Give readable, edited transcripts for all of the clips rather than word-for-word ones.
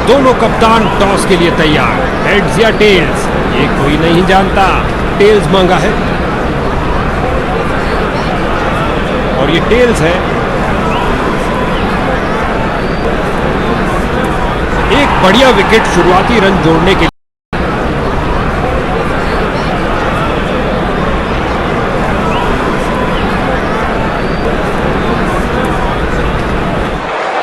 दोनों कप्तान टॉस के लिए तैयार। हेड्स या टेल्स, ये कोई नहीं जानता। टेल्स मांगा है और ये टेल्स है। एक बढ़िया विकेट शुरुआती रन जोड़ने के लिए।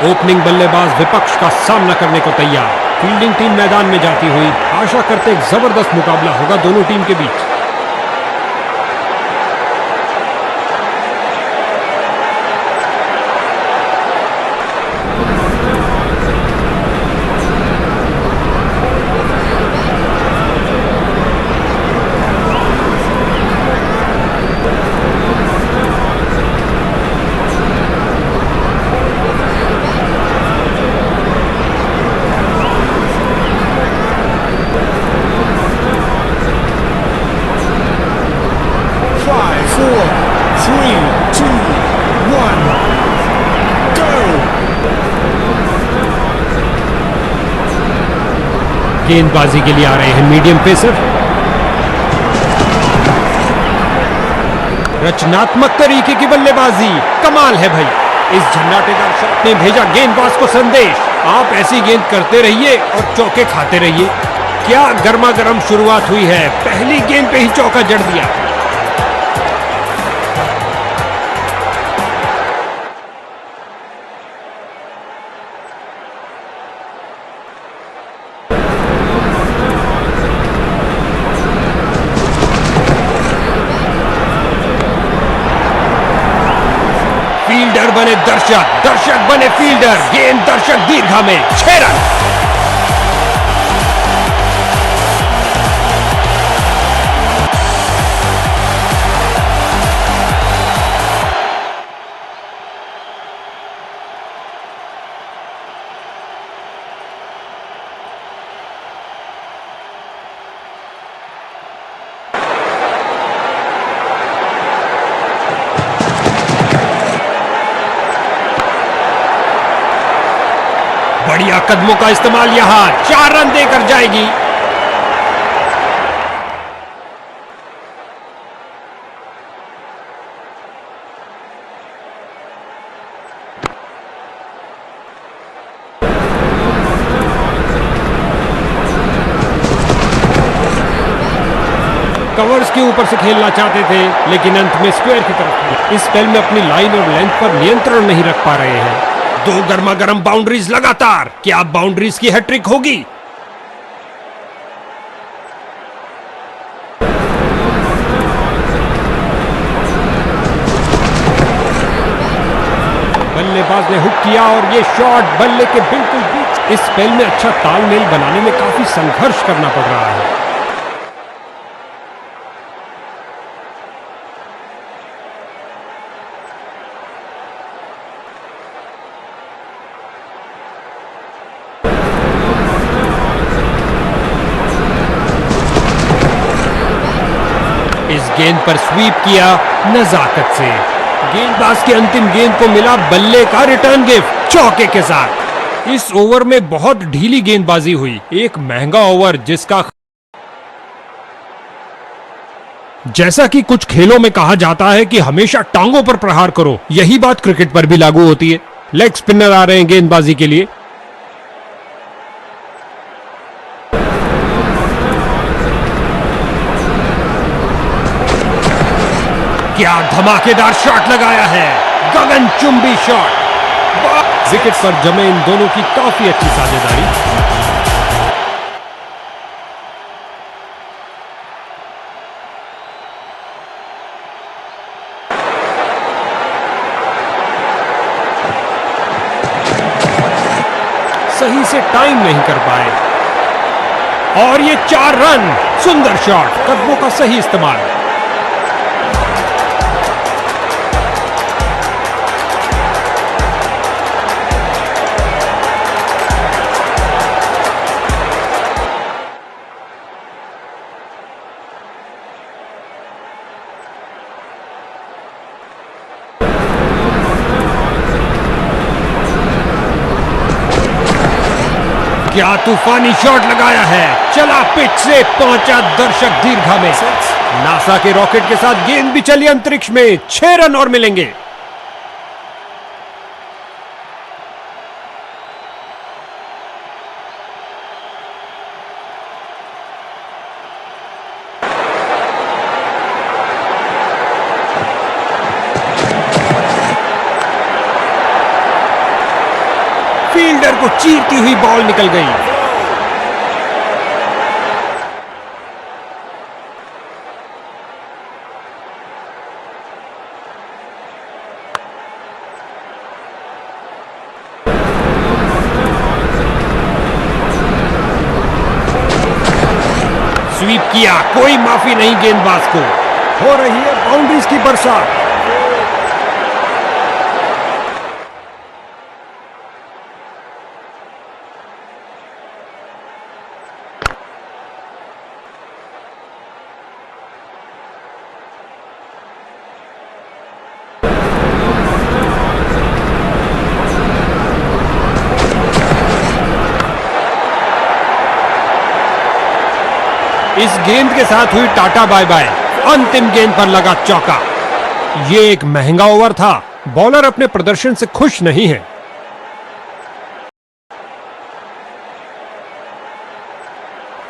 ओपनिंग बल्लेबाज विपक्ष का सामना करने को तैयार। फील्डिंग टीम मैदान में जाती हुई आशा करते एक जबरदस्त मुकाबला होगा दोनों टीम के बीच। गेंदबाजी के लिए आ रहे हैं मीडियम पेसर। रचनात्मक तरीके की बल्लेबाजी, कमाल है भाई। इस झन्नाटेदार शॉट ने भेजा गेंदबाज को संदेश, आप ऐसी गेंद करते रहिए और चौके खाते रहिए। क्या गर्मा गर्म शुरुआत हुई है, पहली गेंद पे ही चौका जड़ दिया। फील्डर बने दर्शक, दर्शक बने फील्डर। गेंद दर्शक दीर्घा में 6 रन। बढ़िया कदमों का इस्तेमाल, यहां 4 रन देकर जाएगी। कवर्स के ऊपर से खेलना चाहते थे लेकिन अंत में स्क्वायर की तरफ। इस स्पेल में अपनी लाइन और लेंथ पर नियंत्रण नहीं रख पा रहे हैं। 2 गर्मा गर्म बाउंड्रीज लगातार, क्या बाउंड्रीज की हैट्रिक होगी? बल्लेबाज ने हुक किया और ये शॉट बल्ले के बिल्कुल बीच। इस स्पेल में अच्छा तालमेल बनाने में काफी संघर्ष करना पड़ रहा है। इस गेंद पर स्वीप किया नजाकत से। गेंदबाज की अंतिम गेंद को मिला बल्ले का रिटर्न गिफ्ट चौके के साथ। इस ओवर में बहुत ढीली गेंदबाजी हुई, एक महंगा ओवर जिसका जैसा कि कुछ खेलों में कहा जाता है कि हमेशा टांगों पर प्रहार करो, यही बात क्रिकेट पर भी लागू होती है। लेग स्पिनर आ रहे हैं गेंदबाजी के लिए। क्या धमाकेदार शॉट लगाया है, गगनचुंबी शॉट। विकेट पर जमे इन दोनों की काफी अच्छी साझेदारी। सही से टाइम नहीं कर पाए और ये 4 रन। सुंदर शॉट, कदमों का सही इस्तेमाल। क्या तूफानी शॉट लगाया है, चला पिच से, पहुंचा दर्शक दीर्घा में। नासा के रॉकेट के साथ गेंद भी चली अंतरिक्ष में, 6 रन और मिलेंगे। फील्डर को चीरती हुई बॉल निकल गई। स्वीप किया, कोई माफी नहीं गेंदबाज को। हो रही है बाउंड्रीज की बरसात। इस गेंद के साथ हुई टाटा बाय बाय। अंतिम गेंद पर लगा चौका। यह एक महंगा ओवर था। बॉलर अपने प्रदर्शन से खुश नहीं है।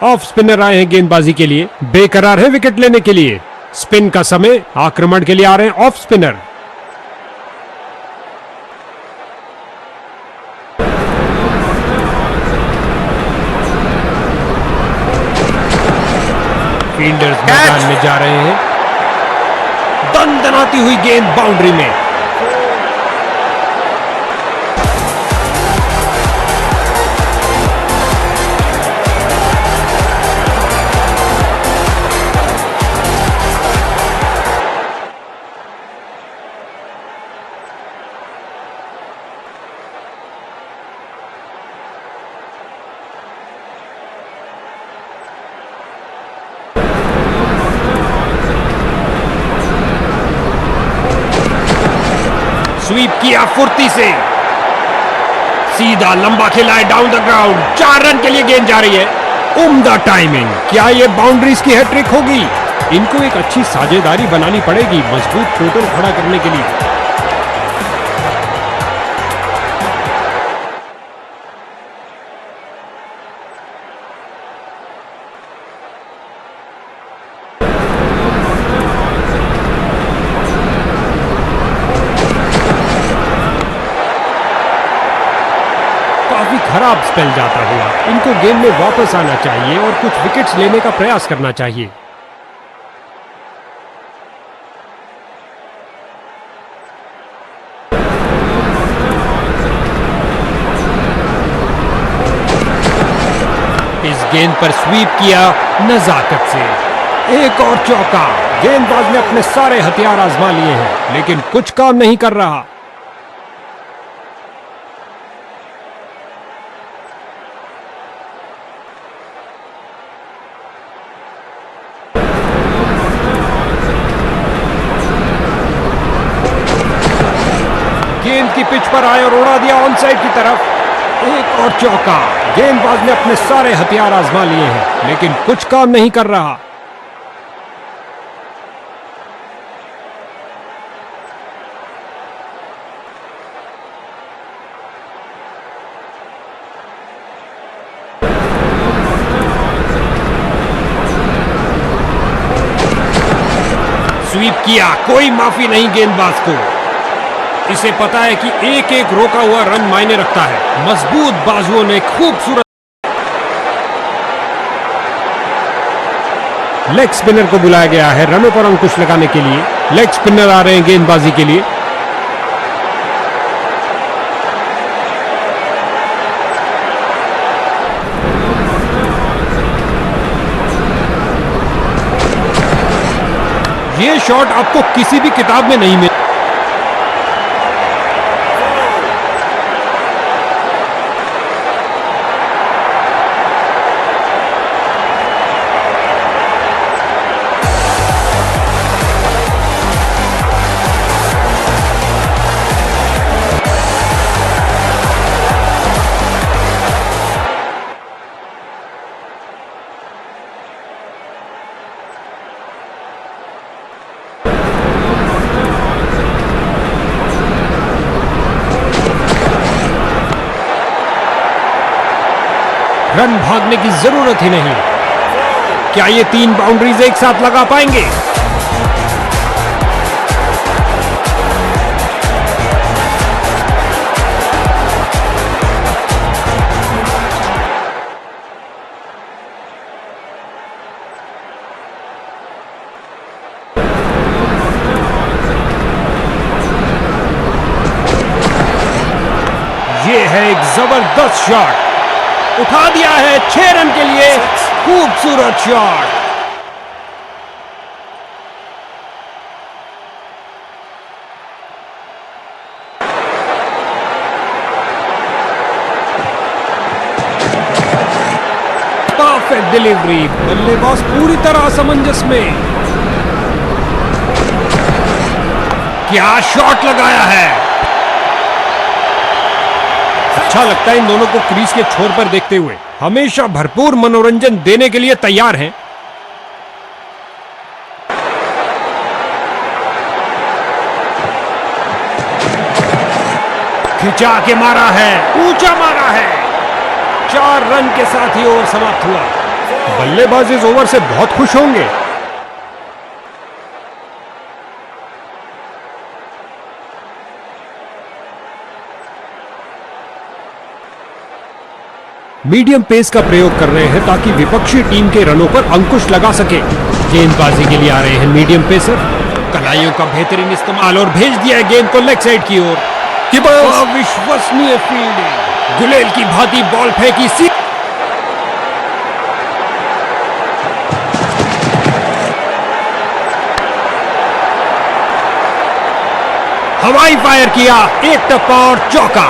ऑफ स्पिनर आए हैं गेंदबाजी के लिए, बेकरार है विकेट लेने के लिए। स्पिन का समय, आक्रमण के लिए आ रहे हैं ऑफ स्पिनर। फील्डर्स मैदान में जा रहे हैं। दनदनाती हुई गेंद बाउंड्री में। स्वीप किया फुर्ती से, सीधा लंबा खिलाए डाउन द ग्राउंड। 4 रन के लिए गेंद जा रही है। उम्दा टाइमिंग। क्या ये बाउंड्रीज की हैट्रिक होगी? इनको एक अच्छी साझेदारी बनानी पड़ेगी मजबूत टोटल खड़ा करने के लिए। काफी खराब स्पेल जाता हुआ। इनको गेम में वापस आना चाहिए और कुछ विकेट्स लेने का प्रयास करना चाहिए। इस गेंद पर स्वीप किया नजाकत से। एक और चौका। गेंदबाज ने अपने सारे हथियार आजमा लिए हैं, लेकिन कुछ काम नहीं कर रहा। गेंद की पिच पर आए और उड़ा दिया ऑन साइड की तरफ। एक और चौका। गेंदबाज ने अपने सारे हथियार आजमा लिए हैं, लेकिन कुछ काम नहीं कर रहा। स्वीप किया, कोई माफी नहीं गेंदबाज को। इसे पता है कि एक एक रोका हुआ रन मायने रखता है। मजबूत बाजुओं ने खूबसूरत। लेग स्पिनर को बुलाया गया है रनों पर अंकुश लगाने के लिए। लेग स्पिनर आ रहे हैं गेंदबाजी के लिए। ये शॉट आपको किसी भी किताब में नहीं मिले। रन भागने की जरूरत ही नहीं। क्या ये 3 बाउंड्रीज एक साथ लगा पाएंगे? ये है एक जबरदस्त शॉट, उठा दिया है 6 रन के लिए। खूबसूरत शॉट। परफेक्ट डिलीवरी, बल्लेबाज पूरी तरह असमंजस में। क्या शॉट लगाया है। अच्छा लगता है इन दोनों को क्रीज के छोर पर देखते हुए। हमेशा भरपूर मनोरंजन देने के लिए तैयार हैं। खिंचा के मारा है, ऊंचा मारा है। 4 रन के साथ ही ओवर समाप्त हुआ। बल्लेबाज इस ओवर से बहुत खुश होंगे। मीडियम पेस का प्रयोग कर रहे हैं ताकि विपक्षी टीम के रनों पर अंकुश लगा सके। गेंदबाजी के लिए आ रहे हैं मीडियम पेसर। कलाइयों का बेहतरीन इस्तेमाल और भेज दिया है गेंद को लेग साइड की ओर। अविश्वसनीय फील्डिंग, गुलेल की भांति बॉल फेंकी सी। हवाई फायर किया, एक टप्पा और चौका।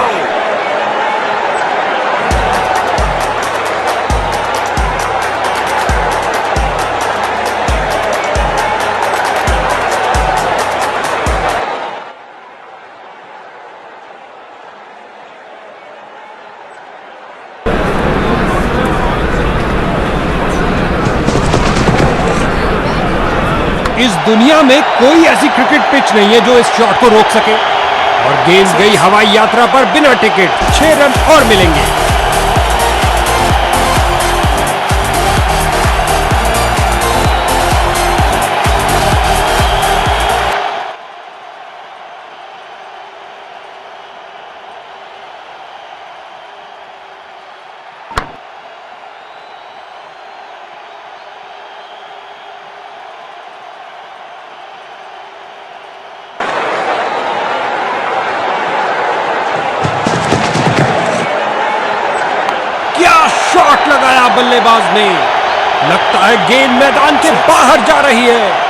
इस दुनिया में कोई ऐसी क्रिकेट पिच नहीं है जो इस शॉट को रोक सके। और गेंद गई हवाई यात्रा पर बिना टिकट। 6 रन और मिलेंगे। शॉट लगाया बल्लेबाज ने। लगता है गेंद मैदान के बाहर जा रही है।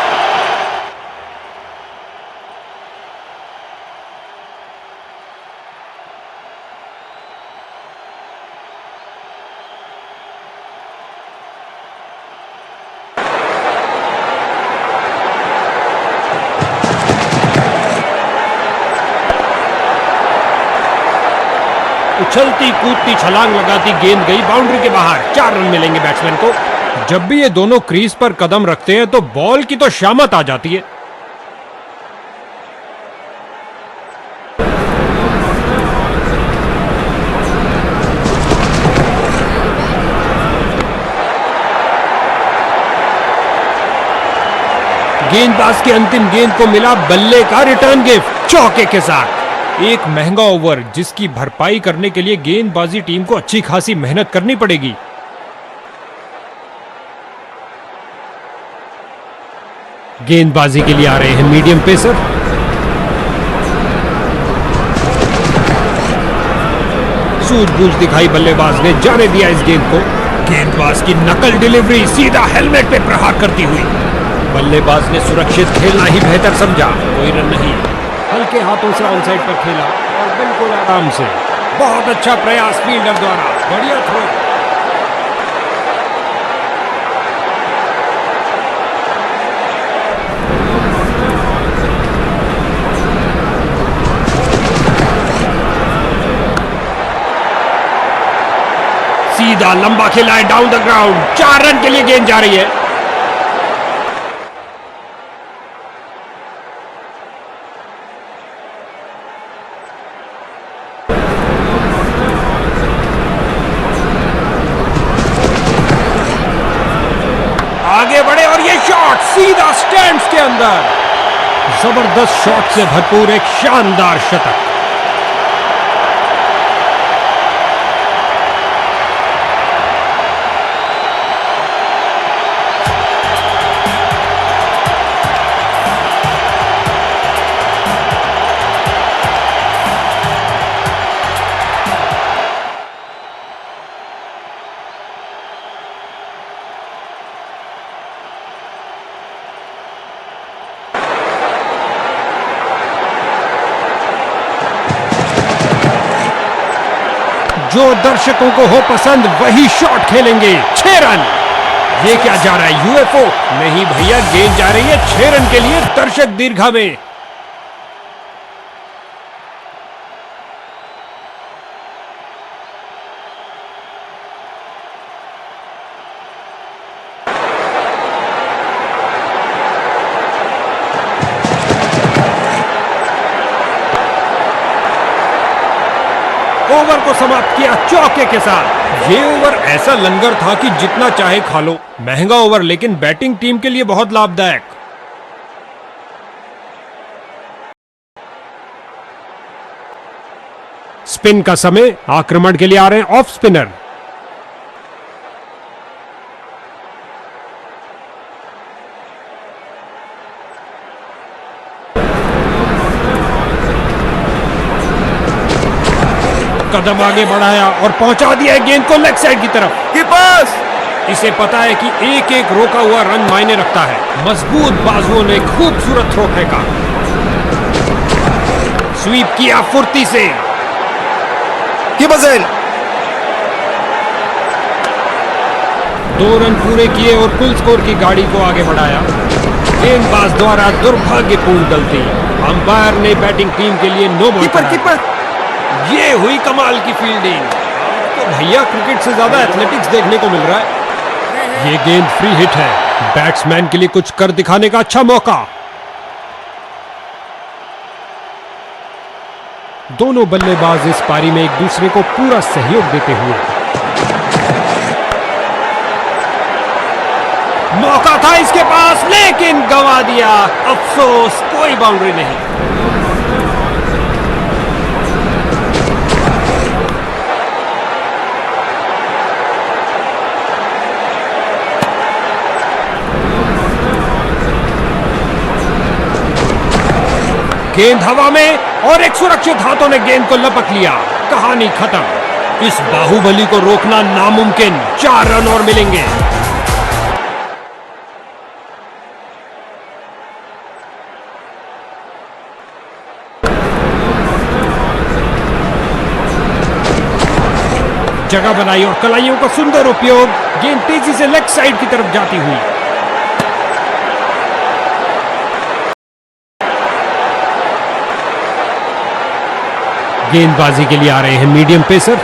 उछलती कूदती छलांग लगाती गेंद गई बाउंड्री के बाहर। 4 रन मिलेंगे बैट्समैन को। जब भी ये दोनों क्रीज पर कदम रखते हैं तो बॉल की तो शामत आ जाती है। गेंदबाज की अंतिम गेंद को मिला बल्ले का रिटर्न गिफ्ट चौके के साथ। एक महंगा ओवर जिसकी भरपाई करने के लिए गेंदबाजी टीम को अच्छी खासी मेहनत करनी पड़ेगी। गेंदबाजी के लिए आ रहे हैं मीडियम पेसर। सूझबूझ दिखाई बल्लेबाज ने, जाने दिया इस गेंद को। गेंदबाज की नकल डिलीवरी सीधा हेलमेट पे प्रहार करती हुई। बल्लेबाज ने सुरक्षित खेलना ही बेहतर समझा। कोई रन नहीं। हल्के हाथों से ऑन साइड पर खेला और बिल्कुल आराम से। बहुत अच्छा प्रयास फील्डर द्वारा। बढ़िया थ्रो। सीधा लंबा खेला है डाउन द ग्राउंड। 4 रन के लिए गेंद जा रही है। अंदर। जबरदस्त शॉट से भरपूर एक शानदार शतक। जो दर्शकों को हो पसंद वही शॉट खेलेंगे। 6 रन। ये क्या जा रहा है, यूएफओ? नहीं भैया, गेंद जा रही है 6 रन के लिए दर्शक दीर्घा में। ओवर को समाप्त किया चौके के साथ। ये ओवर ऐसा लंगर था कि जितना चाहे खा लो। महंगा ओवर लेकिन बैटिंग टीम के लिए बहुत लाभदायक। स्पिन का समय। आक्रमण के लिए आ रहे हैं ऑफ स्पिनर। कदम आगे बढ़ाया और पहुंचा दिया गेंद को लेग साइड की तरफ। कीपर्स! इसे पता है कि एक एक रोका हुआ रन मायने रखता है। मजबूत बाजुओं ने खूबसूरत थ्रो फेंका। स्वीप किया फुर्ती से। कीपर 2 रन पूरे किए और कुल स्कोर की गाड़ी को आगे बढ़ाया। गेंदबाज द्वारा दुर्भाग्यपूर्ण गलती। अंपायर ने बैटिंग टीम के लिए नो बॉल कीपर ये हुई कमाल की फील्डिंग। तो भैया क्रिकेट से ज्यादा एथलेटिक्स देखने को मिल रहा है। ये गेंद फ्री हिट है। बैट्समैन के लिए कुछ कर दिखाने का अच्छा मौका। दोनों बल्लेबाज इस पारी में एक दूसरे को पूरा सहयोग देते हुए। मौका था इसके पास लेकिन गंवा दिया। अफसोस, कोई बाउंड्री नहीं। गेंद हवा में और एक सुरक्षित हाथों ने गेंद को लपक लिया। कहानी खत्म। इस बाहुबली को रोकना नामुमकिन। 4 रन और मिलेंगे। जगह बनाई और कलाइयों का सुंदर उपयोग। गेंद तेजी से लेग साइड की तरफ जाती हुई। गेंदबाजी के लिए आ रहे हैं मीडियम पेसर।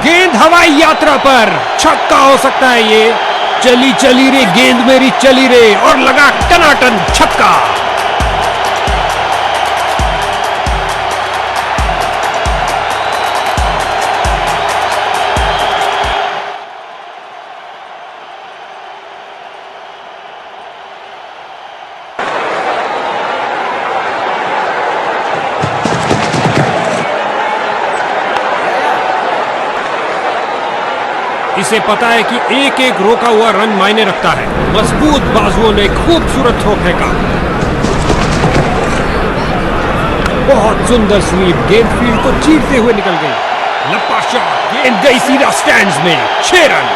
गेंद हवाई यात्रा पर। छक्का हो सकता है ये। चली चली रे गेंद मेरी चली रे, और लगा टनाटन छक्का। इसे पता है कि एक एक रोका हुआ रन मायने रखता है। मजबूत बाजुओं ने खूबसूरत थ्रो फेंका। बहुत सुंदर स्वीप। गेंद फील्ड को चीरते हुए निकल गई। लंबा शॉट। गेंद गई सीधा स्टैंड्स में। 6 रन।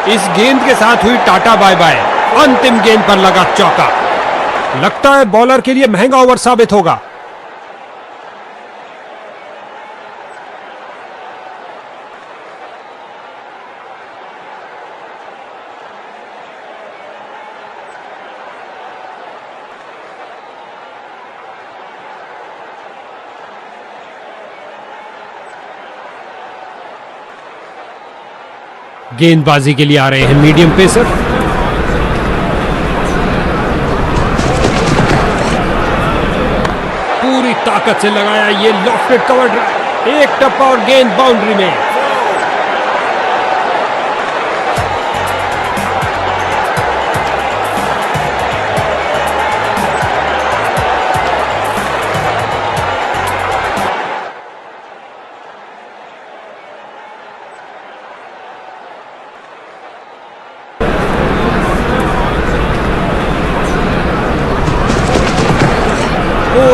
इस गेंद के साथ हुई टाटा बाय बाय। अंतिम गेंद पर लगा चौका। लगता है बॉलर के लिए महंगा ओवर साबित होगा। गेंदबाजी के लिए आ रहे हैं मीडियम पेसर। पूरी ताकत से लगाया ये लॉफ्टेड कवर ड्राइव। एक टप्पा और गेंद बाउंड्री में।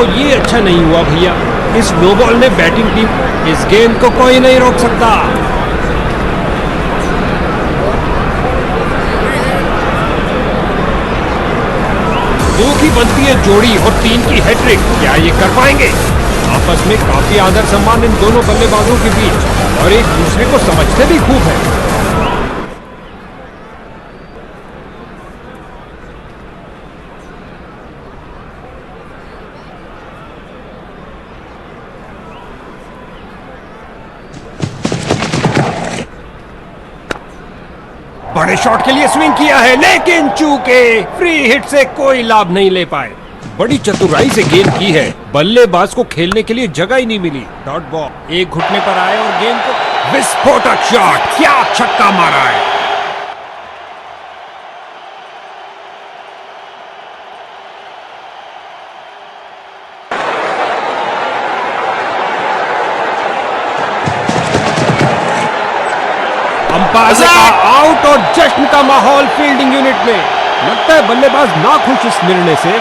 ये अच्छा नहीं हुआ भैया। इस नो बॉल ने बैटिंग टीम, इस गेंद को कोई नहीं रोक सकता। दो की बनती है जोड़ी और 3 की हैट्रिक। क्या ये कर पाएंगे? आपस में काफी आदर सम्मान इन दोनों बल्लेबाजों के बीच और एक दूसरे को समझते भी खूब है। बड़े शॉट के लिए स्विंग किया है लेकिन चूके। फ्री हिट से कोई लाभ नहीं ले पाए। बड़ी चतुराई से गेंद की है। बल्लेबाज को खेलने के लिए जगह ही नहीं मिली। डॉट बॉल एक घुटने पर आए और गेंद को विस्फोटक शॉट। क्या छक्का मारा है। अंपायर ने कहा आउट और जश्न का माहौल फील्डिंग यूनिट में। लगता है बल्लेबाज नाखुश इस निर्णय से।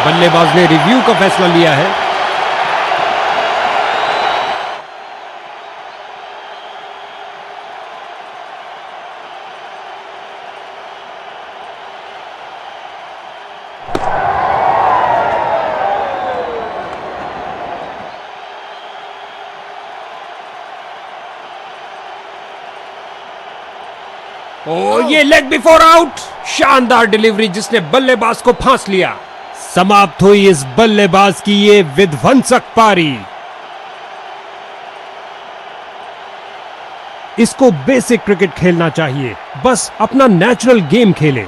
बल्लेबाज ने रिव्यू का फैसला लिया है। ये लेग बिफोर आउट। शानदार डिलीवरी जिसने बल्लेबाज को फांस लिया। समाप्त हुई इस बल्लेबाज की ये विध्वंसक पारी। इसको बेसिक क्रिकेट खेलना चाहिए। बस अपना नेचुरल गेम खेले।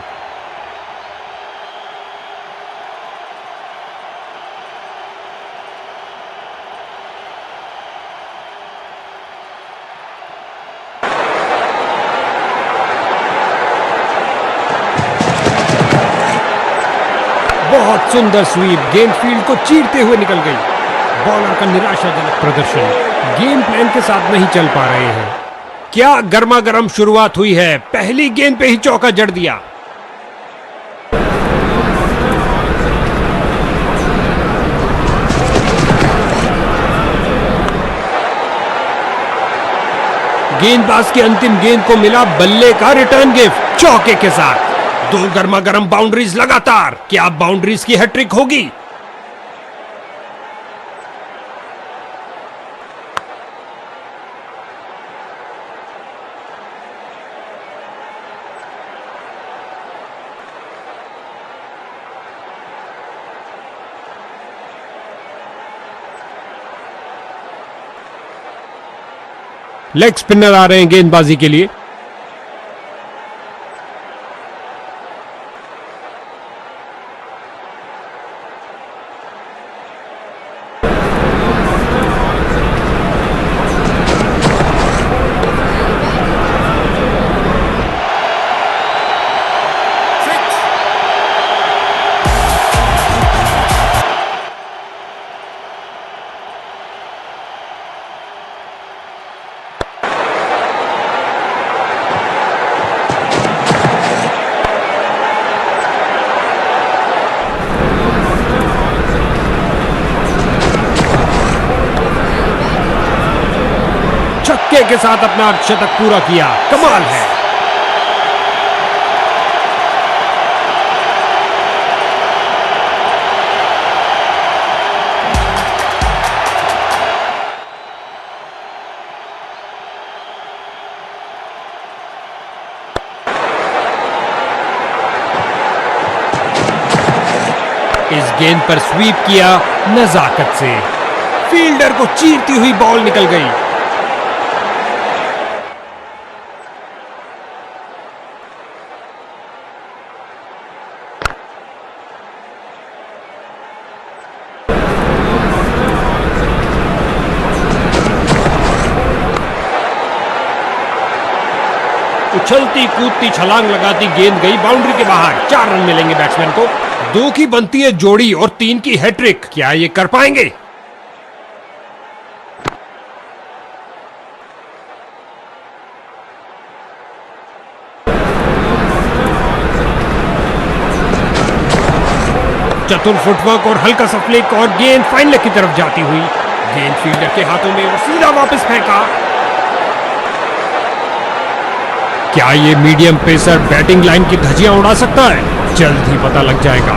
बहुत सुंदर स्वीप। गेंद फील्ड को चीरते हुए निकल गई। बॉलर का निराशाजनक प्रदर्शन। गेम प्लान के साथ नहीं चल पा रहे हैं। क्या गर्मा गर्म शुरुआत हुई है। पहली गेंद पे ही चौका जड़ दिया। गेंदबाज की अंतिम गेंद को मिला बल्ले का रिटर्न गिफ्ट चौके के साथ। दो गर्मा गर्म बाउंड्रीज लगातार। क्या बाउंड्रीज की हैट्रिक होगी? लेग स्पिनर आ रहे हैं गेंदबाजी के लिए। मजे के साथ अपना शतक पूरा किया। कमाल है। इस गेंद पर स्वीप किया नजाकत से। फील्डर को चीरती हुई बॉल निकल गई। उछलती कूदती छलांग लगाती गेंद गई बाउंड्री के बाहर। 4 रन मिलेंगे बैट्समैन को। 2 की बनती है जोड़ी और 3 की हैट्रिक। क्या ये कर पाएंगे? चतुर फुटवर्क और हल्का सा फ्लिक और गेंद फाइन लेग की तरफ जाती हुई। गेंद फील्डर के हाथों में और सीधा वापस फेंका। क्या ये मीडियम पेसर बैटिंग लाइन की धज्जियां उड़ा सकता है? जल्द ही पता लग जाएगा।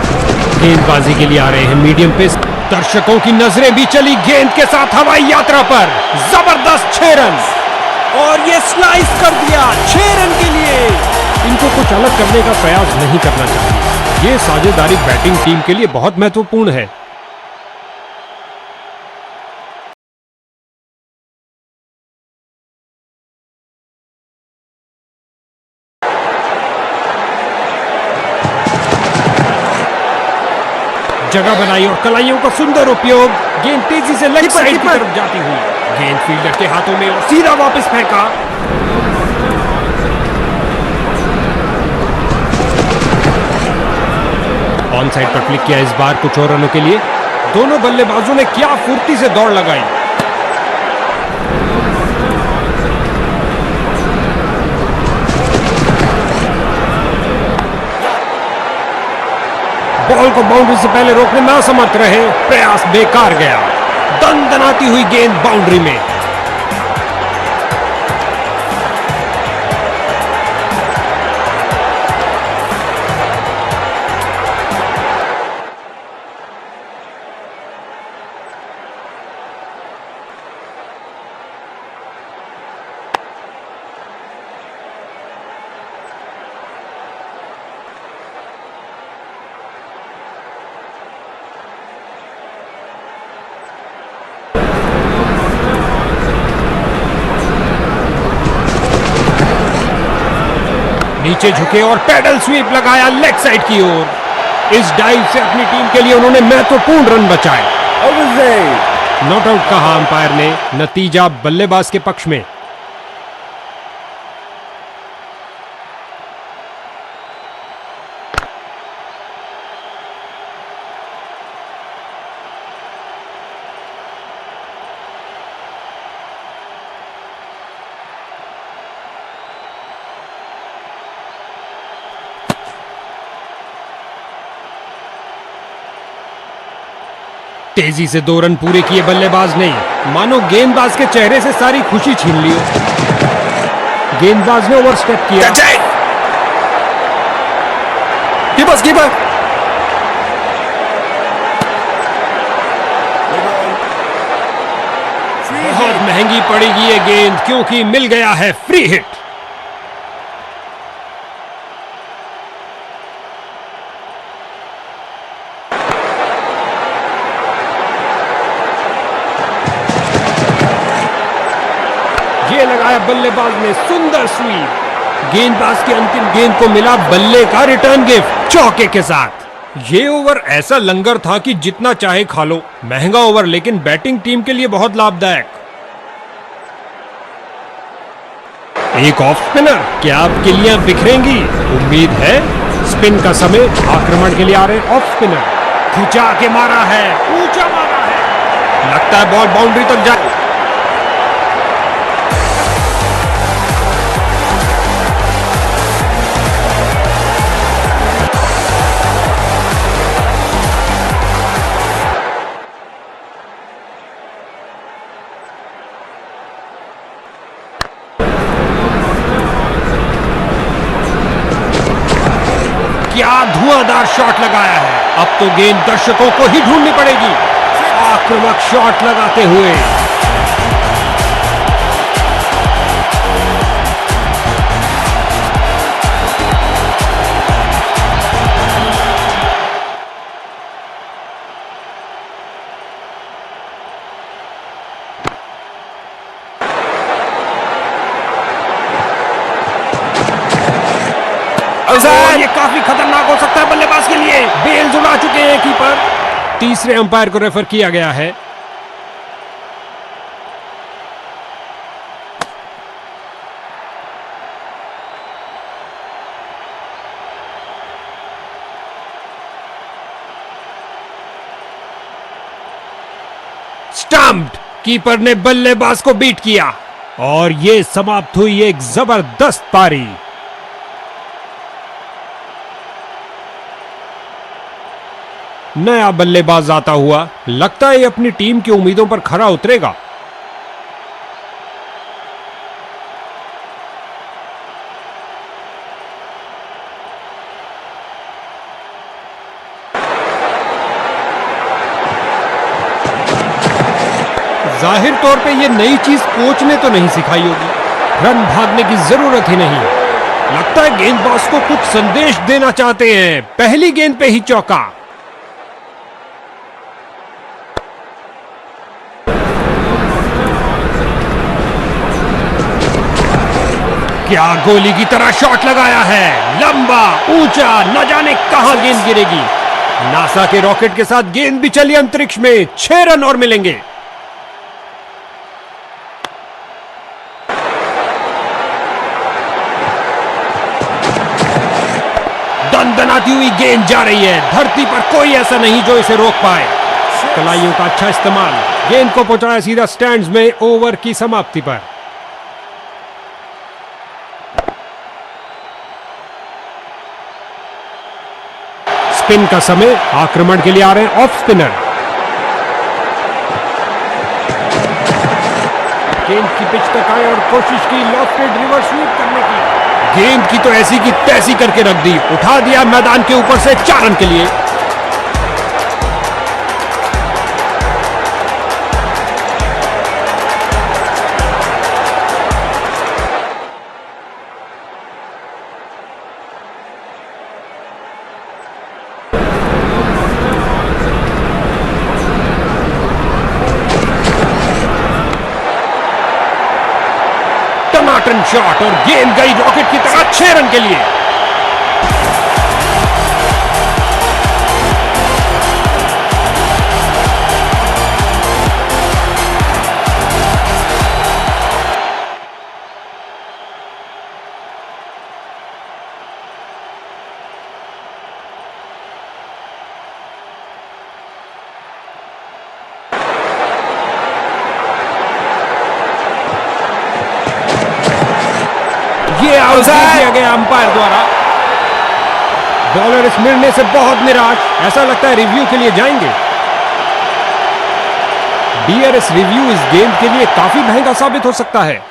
गेंदबाजी के लिए आ रहे हैं मीडियम पेस। दर्शकों की नजरें भी चली गेंद के साथ हवाई यात्रा पर। जबरदस्त 6 रन और ये स्लाइस कर दिया 6 रन के लिए। इनको कुछ अलग करने का प्रयास नहीं करना चाहिए। ये साझेदारी बैटिंग टीम के लिए बहुत महत्वपूर्ण है। जगह बनाई और कलाइयों का सुंदर उपयोग। गेंद तेजी से लेग साइड की तरफ जाती हुई। गेंद फील्डर के हाथों में और सीधा वापस फेंका। ऑन साइड पर क्लिक किया इस बार कुछ और रनों के लिए। दोनों बल्लेबाजों ने क्या फुर्ती से दौड़ लगाई। बॉल को बाउंड्री से पहले रोकने में असमर्थ रहे। प्रयास बेकार गया। दनदनाती हुई गेंद बाउंड्री में। नीचे झुके और पैडल स्वीप लगाया लेग साइड की ओर। इस डाइव से अपनी टीम के लिए उन्होंने महत्वपूर्ण रन बचाए। नॉट आउट कहा अंपायर ने। नतीजा बल्लेबाज के पक्ष में। तेजी से 2 रन पूरे किए बल्लेबाज ने। मानो गेंदबाज के चेहरे से सारी खुशी छीन ली। गेंदबाज ने ओवरस्टेप किया। कीपर बहुत महंगी पड़ेगी ये गेंद क्योंकि मिल गया है फ्री हिट। ये लगाया बल्लेबाज ने सुंदर स्वीप। गेंदबाज की अंतिम गेंद को मिला बल्ले का रिटर्न गिफ्ट चौके के साथ। ये ओवर ऐसा लंगर था कि जितना चाहे खा लो। महंगा ओवर लेकिन बैटिंग टीम के लिए बहुत लाभदायक। एक ऑफ स्पिनर। क्या आप किलियां बिखरेंगी? उम्मीद है। स्पिन का समय। आक्रमण के लिए आ रहे ऑफ स्पिनर। खिंचा के मारा है। ऊंचा मारा है। लगता है बॉल बाउंड्री तक जाए। क्या धुआंधार शॉट लगाया है। अब तो गेंद दर्शकों को ही ढूंढनी पड़ेगी। आक्रामक शॉट लगाते हुए ये काफी खतरनाक हो सकता है बल्लेबाज के लिए। बेल्स उड़ा चुके हैं कीपर। तीसरे अंपायर को रेफर किया गया है। स्टंप्ड। कीपर ने बल्लेबाज को बीट किया और यह समाप्त हुई एक जबरदस्त पारी। नया बल्लेबाज आता हुआ लगता है ये अपनी टीम की उम्मीदों पर खरा उतरेगा। जाहिर तौर पे ये नई चीज कोच ने तो नहीं सिखाई होगी। रन भागने की जरूरत ही नहीं। लगता है गेंदबाज को कुछ संदेश देना चाहते हैं। पहली गेंद पे ही चौका। क्या गोली की तरह शॉट लगाया है। लंबा ऊंचा, न जाने कहां गेंद गिरेगी। नासा के रॉकेट के साथ गेंद भी चली अंतरिक्ष में। 6 रन और मिलेंगे। दनदनाती हुई गेंद जा रही है। धरती पर कोई ऐसा नहीं जो इसे रोक पाए। कलाइयों का अच्छा इस्तेमाल। गेंद को पहुंचाया सीधा स्टैंड्स में। ओवर की समाप्ति पर स्पिन का समय। आक्रमण के लिए आ रहे हैं ऑफ स्पिनर। गेंद की पिच तक आए और कोशिश की लॉफ्टेड रिवर्स स्वीप करने की। गेंद की तो ऐसी की तैसी करके रख दी। उठा दिया मैदान के ऊपर से। 4 रन के लिए। टनाटन शॉट और गेंद गई रॉकेट की तरह। 6 रन के लिए। ये आउट दिया गया अंपायर द्वारा। बॉलर इस निर्णय से बहुत निराश। ऐसा लगता है रिव्यू के लिए जाएंगे। डीआरएस रिव्यू इस गेंद के लिए काफी महंगा साबित हो सकता है।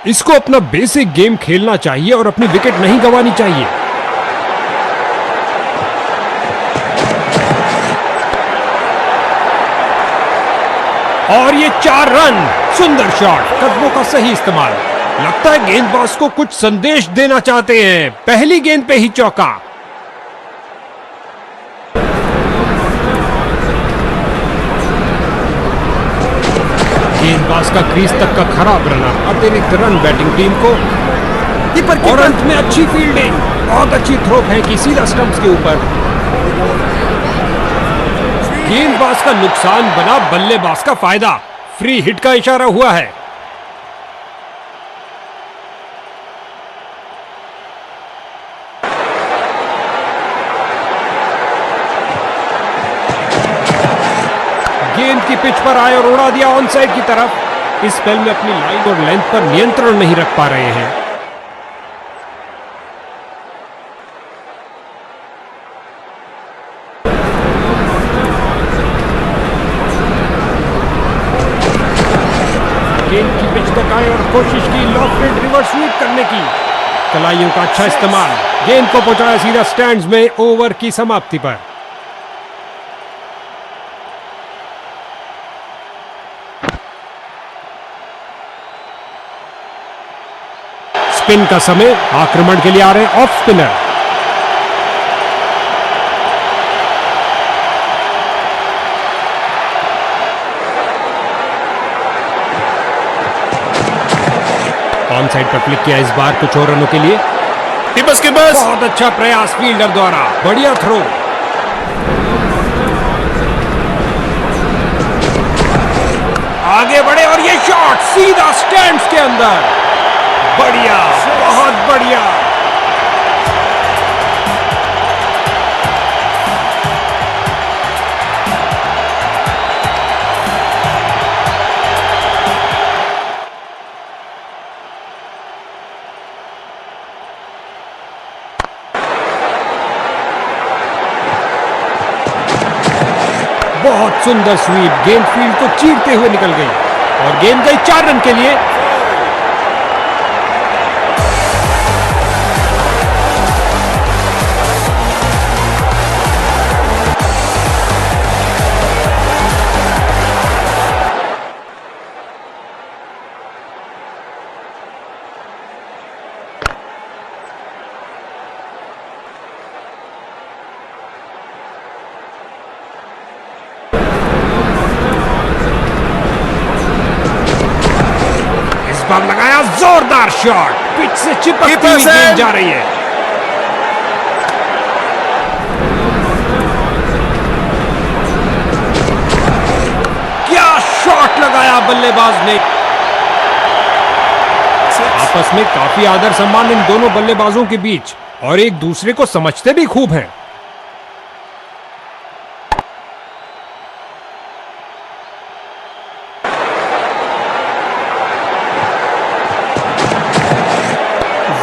इसको अपना बेसिक गेम खेलना चाहिए और अपनी विकेट नहीं गंवानी चाहिए। और ये 4 रन। सुंदर शॉट। कदमों का सही इस्तेमाल। लगता है गेंदबाज को कुछ संदेश देना चाहते हैं। पहली गेंद पे ही चौका। गेंदबाज का क्रीज तक का खराब रन। अतिरिक्त रन बैटिंग टीम को। और अंत में अच्छी फील्डिंग। बहुत अच्छी थ्रो फेंकी सीधा स्टंप्स के ऊपर। गेंदबाज का नुकसान बना बल्लेबाज का फायदा। फ्री हिट का इशारा हुआ है। गेंद की पिच पर आए और उड़ा दिया ऑन साइड की तरफ। इस स्पेल में अपनी लाइन और लेंथ पर नियंत्रण नहीं रख पा रहे हैं। गेंद की पिच तक आए और कोशिश की लॉफ्टेड रिवर्स स्वीप करने की। कलाइयों का अच्छा इस्तेमाल। गेंद को पहुंचाया सीधा स्टैंड्स में। ओवर की समाप्ति पर स्पिन का समय। आक्रमण के लिए आ रहे ऑफ स्पिनर। ऑन साइड पर फ्लिक किया इस बार कुछ और रनों के लिए। बहुत अच्छा प्रयास फील्डर द्वारा। बढ़िया थ्रो। आगे बढ़े और ये शॉट सीधा स्टैंड्स के अंदर। बढ़िया, बहुत बढ़िया। बहुत सुंदर स्वीप। गेंद फील्ड को चीरते हुए निकल गई और गेंद गई 4 रन के लिए। लगाया जोरदार शॉट। पिच से चिपकती हुई गेंद जा रही है। क्या शॉट लगाया बल्लेबाज ने। आपस में काफी आदर सम्मान इन दोनों बल्लेबाजों के बीच और एक दूसरे को समझते भी खूब हैं।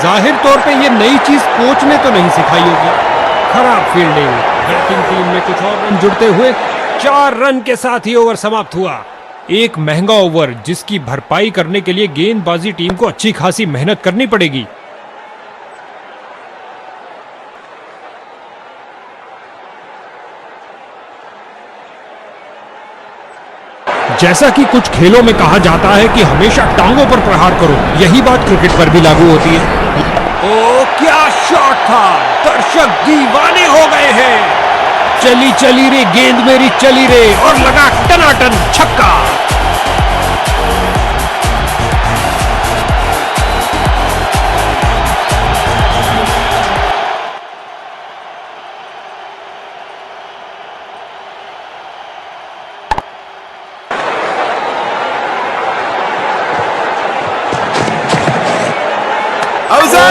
जाहिर तौर पे ये नई चीज कोच ने तो नहीं सिखाई होगी। खराब फील्डिंग। बैटिंग टीम में कुछ और रन जुड़ते हुए 4 रन के साथ ही ओवर समाप्त हुआ। एक महंगा ओवर जिसकी भरपाई करने के लिए गेंदबाजी टीम को अच्छी खासी मेहनत करनी पड़ेगी। जैसा कि कुछ खेलों में कहा जाता है कि हमेशा टांगों पर प्रहार करो, यही बात क्रिकेट पर भी लागू होती है। ओ क्या शॉट था। दर्शक दीवाने हो गए हैं। चली चली रे गेंद मेरी चली रे और लगा टनाटन छक्का।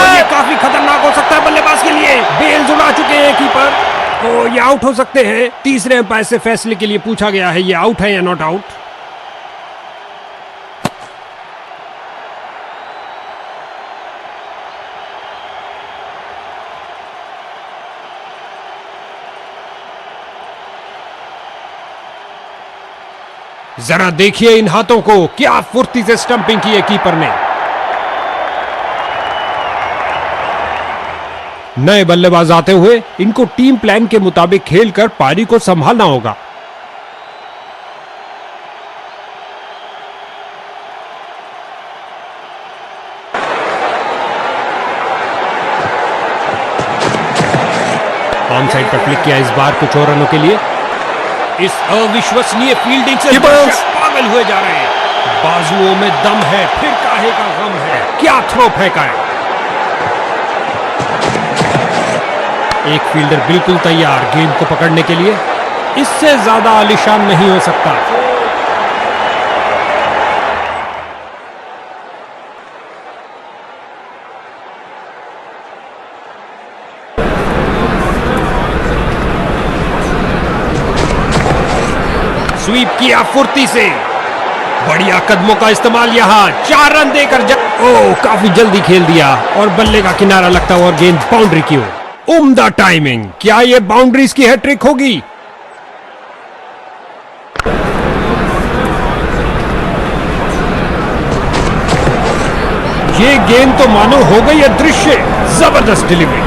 ये काफी खतरनाक हो सकता है बल्लेबाज के लिए। बेल्स उड़ा चुके हैं कीपर। तो ये आउट हो सकते हैं। तीसरे अंपायर से फैसले के लिए पूछा गया है ये आउट है या नॉट आउट। जरा देखिए इन हाथों को। क्या फुर्ती से स्टंपिंग की है कीपर ने। नए बल्लेबाज आते हुए इनको टीम प्लान के मुताबिक खेलकर पारी को संभालना होगा। ऑन साइड पर क्लिक किया इस बार कुछ और रनों के लिए। इस अविश्वसनीय फील्डिंग से दर्शक पागल हुए जा रहे हैं। बाजुओं में दम है, फिर काहे का गम है। क्या थ्रो फेंका है। एक फील्डर बिल्कुल तैयार गेंद को पकड़ने के लिए। इससे ज्यादा आलीशान नहीं हो सकता। स्वीप किया फुर्ती से, बढ़िया कदमों का इस्तेमाल, यहां 4 रन देकर काफी जल्दी खेल दिया और बल्ले का किनारा लगता हुआ गेंद बाउंड्री की ओर। उम्दा टाइमिंग, क्या ये बाउंड्रीज की हैट्रिक होगी? ये गेंद तो मानो हो गई अदृश्य। जबरदस्त डिलीवरी।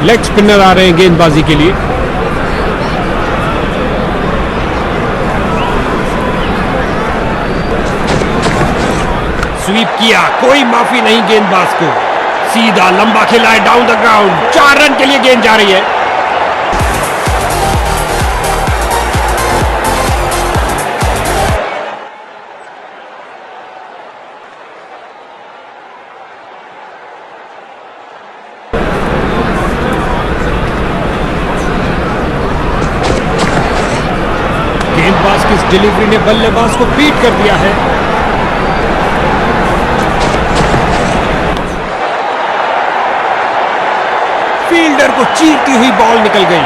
लेग स्पिनर आ रहे हैं गेंदबाजी के लिए। स्वीप किया, कोई माफी नहीं गेंदबाज को, सीधा लंबा खेला है डाउन द ग्राउंड। 4 रन के लिए गेंद जा रही है। गेंदबाज की इस डिलीवरी ने बल्लेबाज को बीट कर दिया है। फील्डर को चीरती हुई बॉल निकल गई।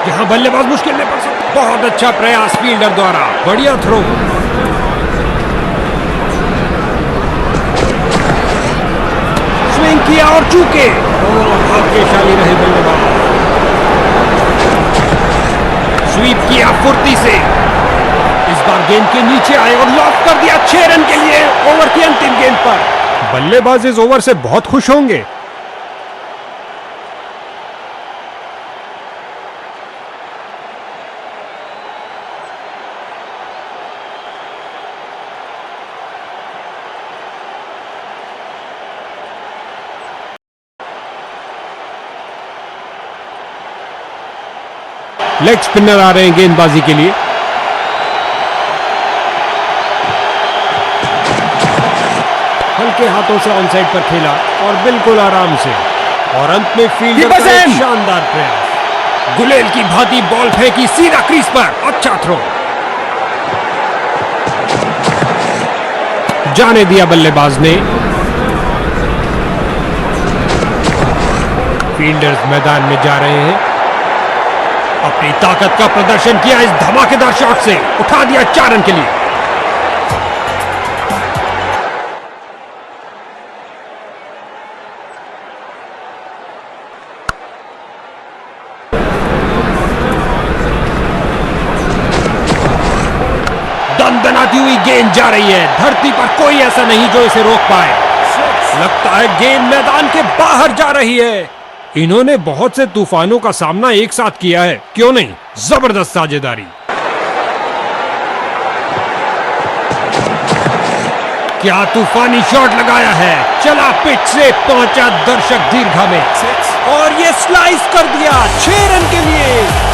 यहां बल्लेबाज मुश्किल में पड़ सकता। बहुत अच्छा प्रयास फील्डर द्वारा, बढ़िया थ्रो। स्विंग किया और चूके। भाग्यशाली रहे बल्लेबाज। स्वीप किया फुर्ती से, इस बार गेंद के नीचे आए और लॉक कर दिया 6 रन के लिए ओवर की अंतिम गेंद पर। बल्लेबाज इस ओवर से बहुत खुश होंगे। लेग स्पिनर आ रहे हैं गेंदबाजी के लिए। हल्के हाथों से ऑन साइड पर खेला और बिल्कुल आराम से, और अंत में फील्डर का एक शानदार प्रयास। गुलेल की भांति बॉल फेंकी सीधा क्रीज पर। अच्छा थ्रो, जाने दिया बल्लेबाज ने। फील्डर्स मैदान में जा रहे हैं। अपनी ताकत का प्रदर्शन किया इस धमाकेदार शॉट से, उठा दिया 4 रन के लिए। दनदनाती हुई गेंद जा रही है। धरती पर कोई ऐसा नहीं जो इसे रोक पाए। लगता है गेंद मैदान के बाहर जा रही है। इन्होंने बहुत से तूफानों का सामना एक साथ किया है, क्यों नहीं? जबरदस्त साझेदारी। क्या तूफानी शॉट लगाया है। चला पिच से, पहुंचा दर्शक दीर्घा में और ये स्लाइस कर दिया 6 रन के लिए।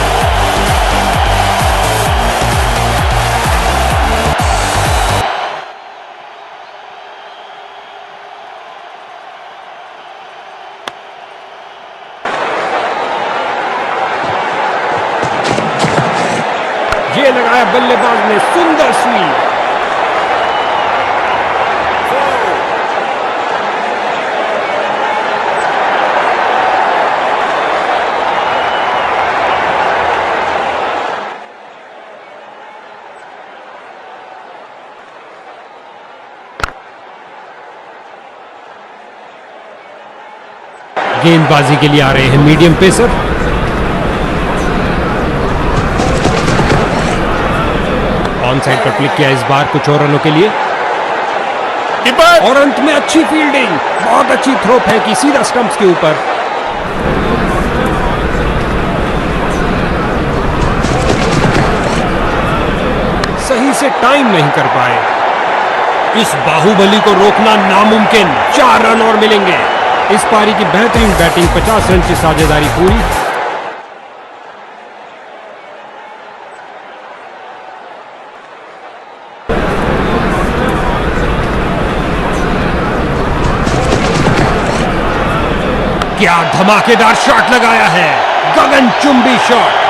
ये लगाया बल्लेबाज ने, सुंदर स्वीप। गेंदबाजी के लिए आ रहे हैं मीडियम पेसर। ऑन साइड पर क्लिक किया इस बार कुछ और रनों के लिए, और अंत में अच्छी फील्डिंग, बहुत अच्छी थ्रो फेंकी सीधा स्टंप्स के ऊपर। सही से टाइम नहीं कर पाए। इस बाहुबली को रोकना नामुमकिन। 4 रन और मिलेंगे। इस पारी की बेहतरीन बैटिंग, 50 रन की साझेदारी पूरी। क्या धमाकेदार शॉट लगाया है, गगनचुंबी शॉट,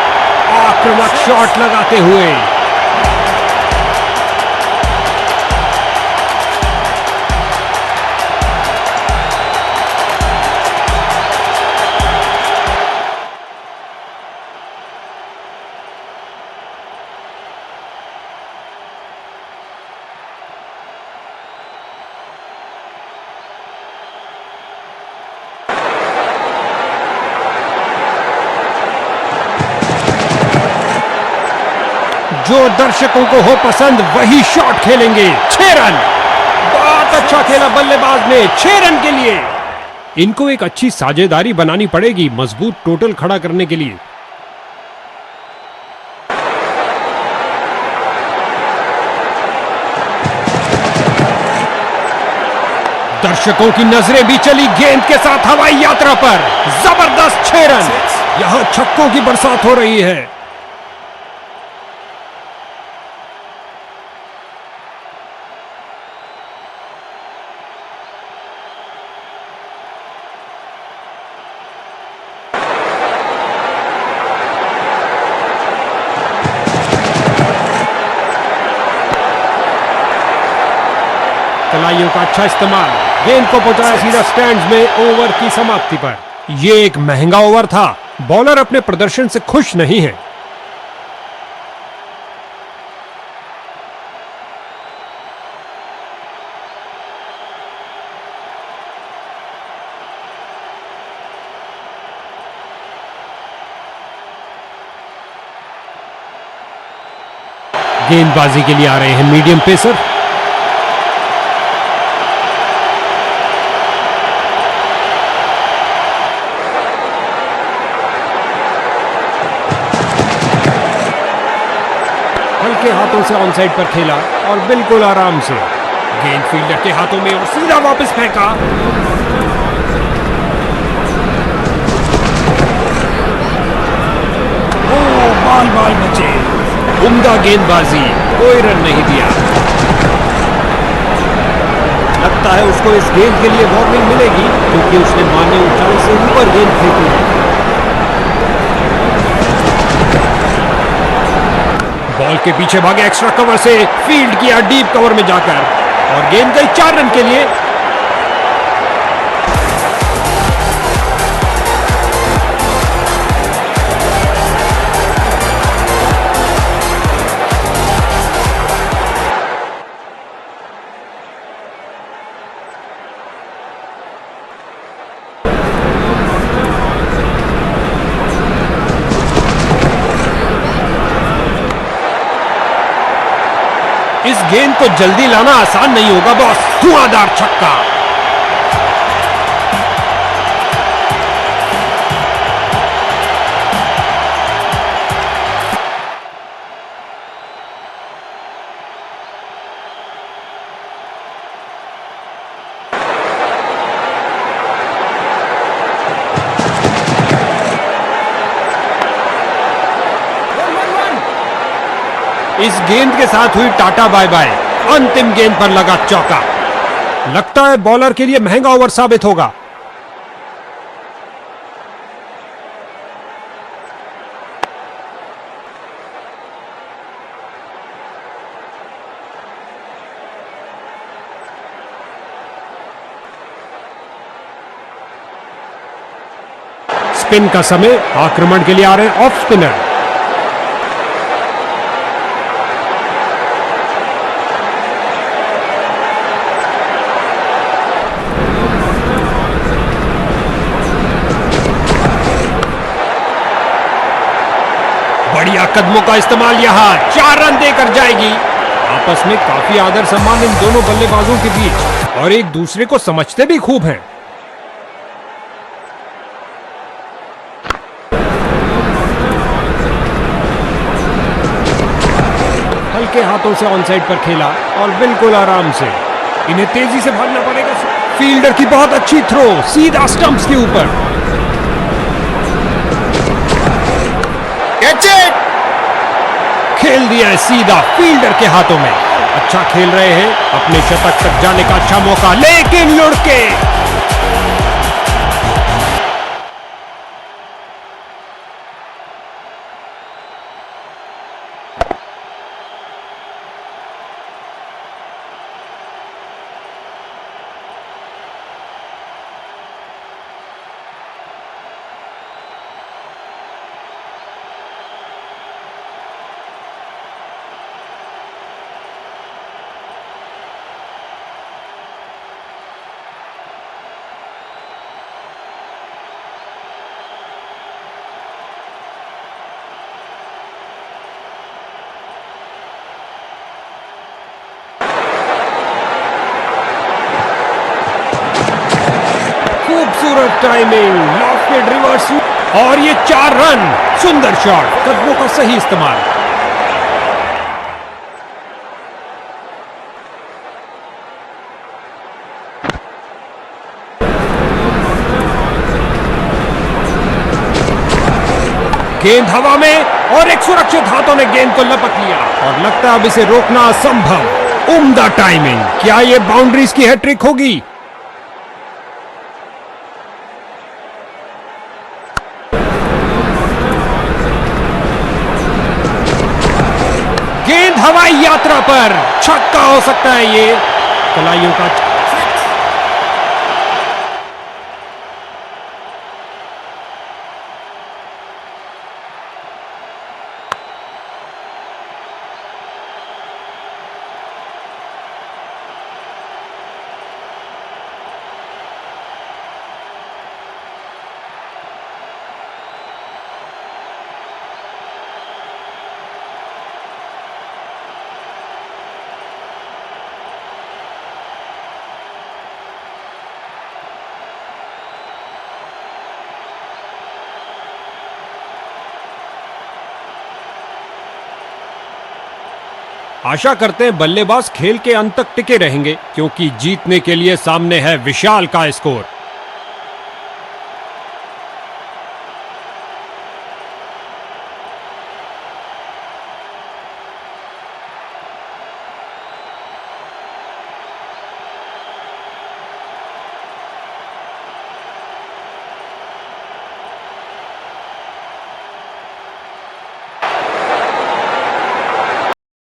आक्रामक शॉट लगाते हुए। जो दर्शकों को हो पसंद वही शॉट खेलेंगे। 6 रन, बहुत अच्छा खेला बल्लेबाज ने 6 रन के लिए। इनको एक अच्छी साझेदारी बनानी पड़ेगी मजबूत टोटल खड़ा करने के लिए। दर्शकों की नजरें भी चली गेंद के साथ हवाई यात्रा पर। जबरदस्त 6 रन, यहां छक्कों की बरसात हो रही है। तलाइयों का अच्छा इस्तेमाल, गेंद को पहुंचाया सीधा स्टैंड्स में ओवर की समाप्ति पर। यह एक महंगा ओवर था, बॉलर अपने प्रदर्शन से खुश नहीं है। गेंदबाजी के लिए आ रहे हैं मीडियम पेसर। हल्के हाथों से ऑन साइड पर खेला और बिल्कुल आराम से। गेंद फील्डर के हाथों में और सीधा वापस फेंका। बाल बाल बचे। उम्दा गेंदबाजी, कोई रन नहीं दिया। लगता है उसको इस गेंद के लिए वार्निंग मिलेगी क्योंकि उसने मारने ऊंचाई से ऊपर गेंद फेंकी है। बॉल के पीछे भागे एक्स्ट्रा कवर से, फील्ड किया डीप कवर में जाकर और गेंद गई 4 रन के लिए। इस गेंद को जल्दी लाना आसान नहीं होगा बॉस। धुआंधार छक्का। इस गेंद के साथ हुई टाटा बाय बाय। अंतिम गेंद पर लगा चौका। लगता है बॉलर के लिए महंगा ओवर साबित होगा। स्पिन का समय, आक्रमण के लिए आ रहे हैं ऑफ स्पिनर। बढ़िया कदमों का इस्तेमाल, यहां 4 रन देकर जाएगी। आपस में काफी आदर सम्मान इन दोनों बल्लेबाजों के बीच और एक दूसरे को समझते भी खूब हैं। हल्के हाथों से ऑन साइड पर खेला और बिल्कुल आराम से। इन्हें तेजी से भागना पड़ेगा। फील्डर की बहुत अच्छी थ्रो, सीधा स्टंप्स के ऊपर। खेल दिया है सीधा फील्डर के हाथों में। अच्छा खेल रहे हैं, अपने शतक तक जाने का अच्छा मौका, लेकिन लुढ़के। टाइमिंग, लॉफ्टेड रिवर्स और ये 4 रन। सुंदर शॉट, कदमों का सही इस्तेमाल। गेंद हवा में और एक सुरक्षित हाथों ने गेंद को लपक लिया और लगता है अब इसे रोकना असंभव। उम्दा टाइमिंग, क्या ये बाउंड्रीज की हैट्रिक होगी? गेंद हवाई यात्रा पर, छक्का हो सकता है ये। कलाइयों का आशा करते हैं बल्लेबाज खेल के अंत तक टिके रहेंगे, क्योंकि जीतने के लिए सामने है विशाल का स्कोर।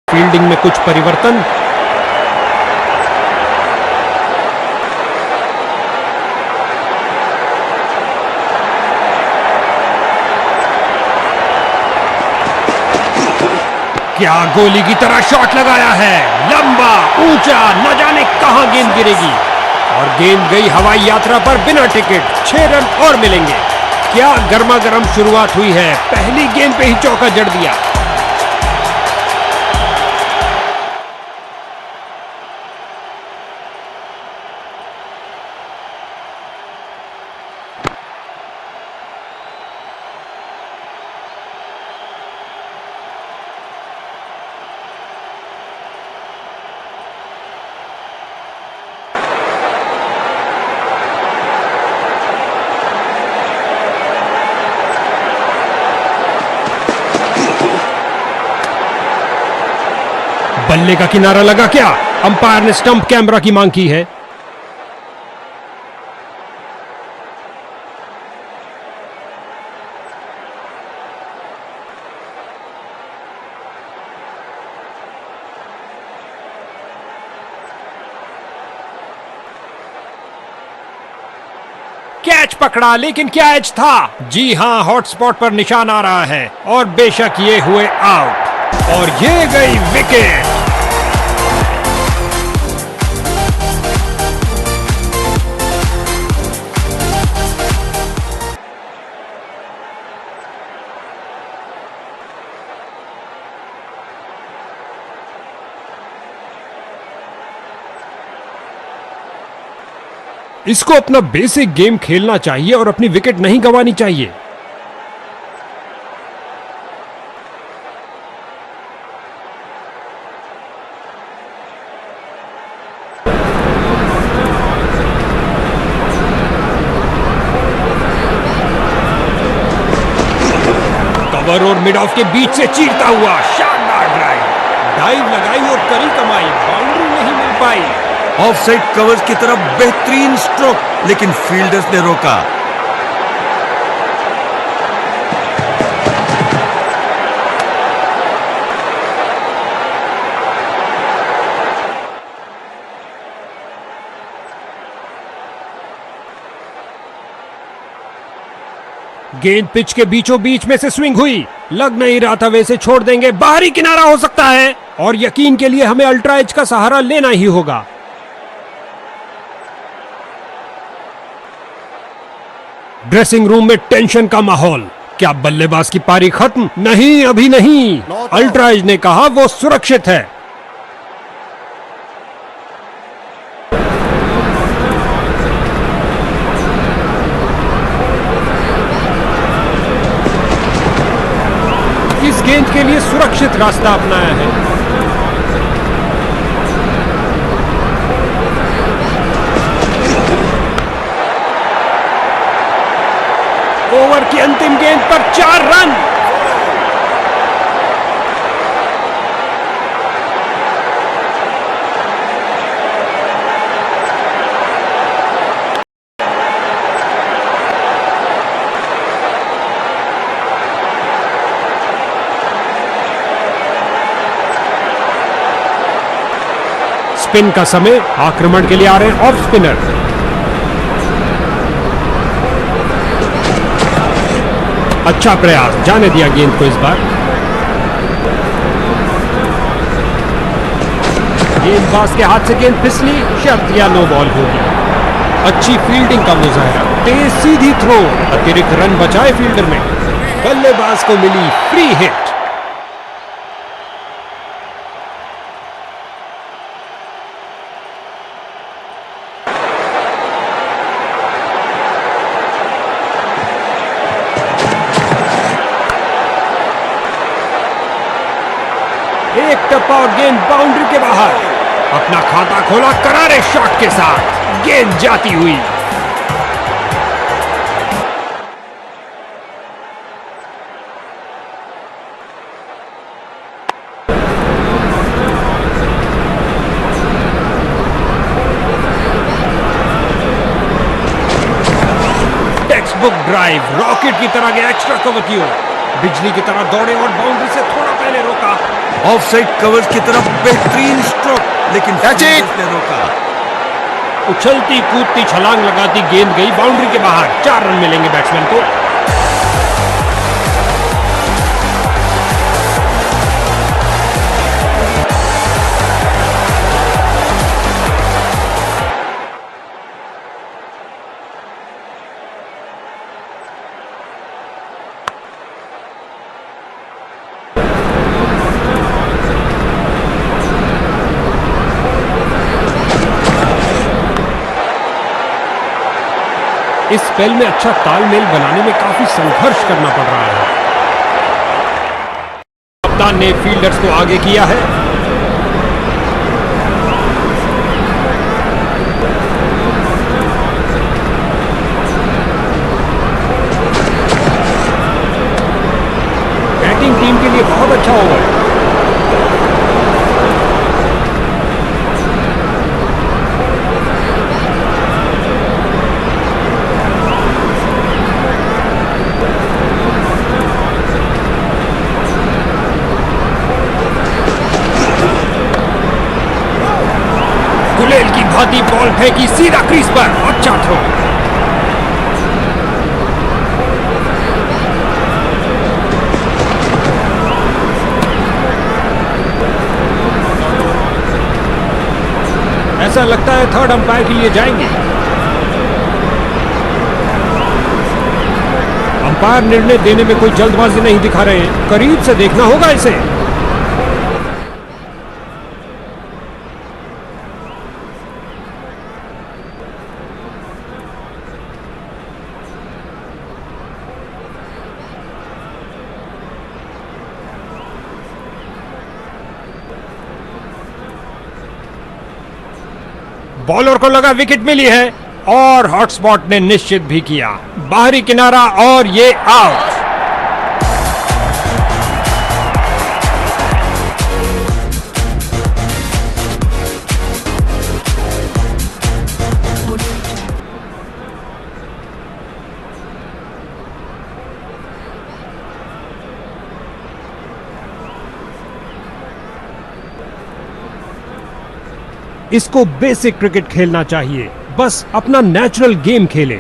फील्डिंग में कुछ परिवर्तन। क्या गोली की तरह शॉट लगाया है, लंबा ऊंचा, न जाने कहां गेंद गिरेगी और गेंद गई हवाई यात्रा पर बिना टिकट। 6 रन और मिलेंगे। क्या गर्मा गर्म शुरुआत हुई है, पहली गेंद पे ही चौका जड़ दिया। बल्ले का किनारा लगा क्या? अंपायर ने स्टंप कैमरा की मांग की है। कैच पकड़ा, लेकिन क्या एज था? जी हां, हॉटस्पॉट पर निशान आ रहा है और बेशक ये हुए आउट और ये गई विकेट। इसको अपना बेसिक गेम खेलना चाहिए और अपनी विकेट नहीं गंवानी चाहिए। कवर और मिड ऑफ के बीच से चीरता हुआ शानदार डाइव लगाई और करी कमाई, बाउंड्री नहीं मिल पाई। ऑफसाइड कवर्स की तरफ बेहतरीन स्ट्रोक, लेकिन फील्डर्स ने रोका। गेंद पिच के बीचों बीच में से स्विंग हुई, लग नहीं रहा था वैसे छोड़ देंगे। बाहरी किनारा हो सकता है और यकीन के लिए हमें अल्ट्रा एज का सहारा लेना ही होगा। ड्रेसिंग रूम में टेंशन का माहौल। क्या बल्लेबाज की पारी खत्म? नहीं, अभी नहीं। अल्ट्रा एज ने कहा वो सुरक्षित है। गेंद के लिए सुरक्षित रास्ता अपनाया है। ओवर की अंतिम गेंद पर 4 रन। स्पिन का समय, आक्रमण के लिए आ रहे हैं ऑफ स्पिनर। अच्छा प्रयास, जाने दिया गेंद को इस बार। गेंदबाज के हाथ से गेंद फिसली, शर्त या नो बॉल होगी। अच्छी फील्डिंग का मुजाहरा, तेज सीधी थ्रो, अतिरिक्त रन बचाए फील्डर में। बल्लेबाज को मिली फ्री हिट। एक टप्पा और गेंद बाउंड्री के बाहर। अपना खाता खोला करारे शॉट के साथ, गेंद जाती हुई। टेक्स्ट बुक ड्राइव, रॉकेट की तरह गया एक्स्ट्रा कवर की ओर। बिजली की तरह दौड़े और बाउंड्री से थोड़ा पहले रोका। ऑफसाइड कवर्स की तरफ बेहतरीन स्ट्रोक, लेकिन फील्डर्स ने रोका। उछलती कूदती छलांग लगाती गेंद गई बाउंड्री के बाहर। 4 रन मिलेंगे बैट्समैन को। इस स्पेल में अच्छा तालमेल बनाने में काफी संघर्ष करना पड़ रहा है। कप्तान ने फील्डर्स को आगे किया है। बैटिंग टीम के लिए बहुत अच्छा ओवर है। गुलेल की भांति बॉल फेंकी सीधा क्रीज पर। अच्छा थ्रो। ऐसा लगता है थर्ड अंपायर के लिए जाएंगे। अंपायर निर्णय देने में कोई जल्दबाजी नहीं दिखा रहे हैं, करीब से देखना होगा इसे। बॉलर को लगा विकेट मिली है और हॉटस्पॉट ने निश्चित भी किया। बाहरी किनारा और ये आउट। इसको बेसिक क्रिकेट खेलना चाहिए, बस अपना नेचुरल गेम खेले।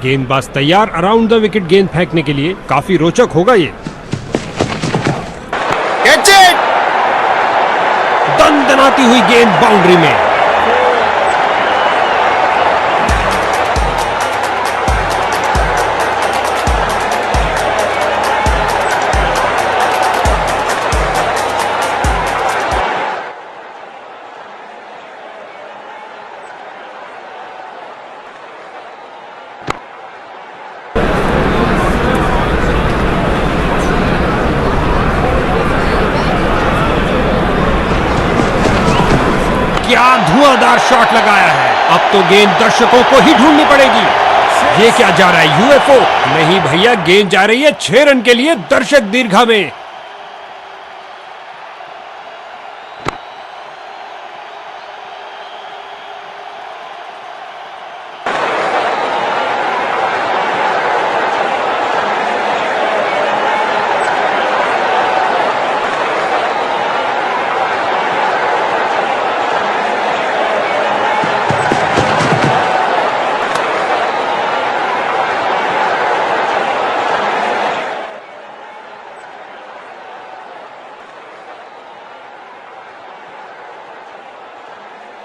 गेंदबाज तैयार अराउंड द विकेट गेंद फेंकने के लिए। काफी रोचक होगा ये। दंदनाती हुई गेंद बाउंड्री में। धुआंधार शॉट लगाया है। अब तो गेंद दर्शकों को ही ढूंढनी पड़ेगी। ये क्या जा रहा है, यूएफओ? नहीं भैया, गेंद जा रही है 6 रन के लिए दर्शक दीर्घा में।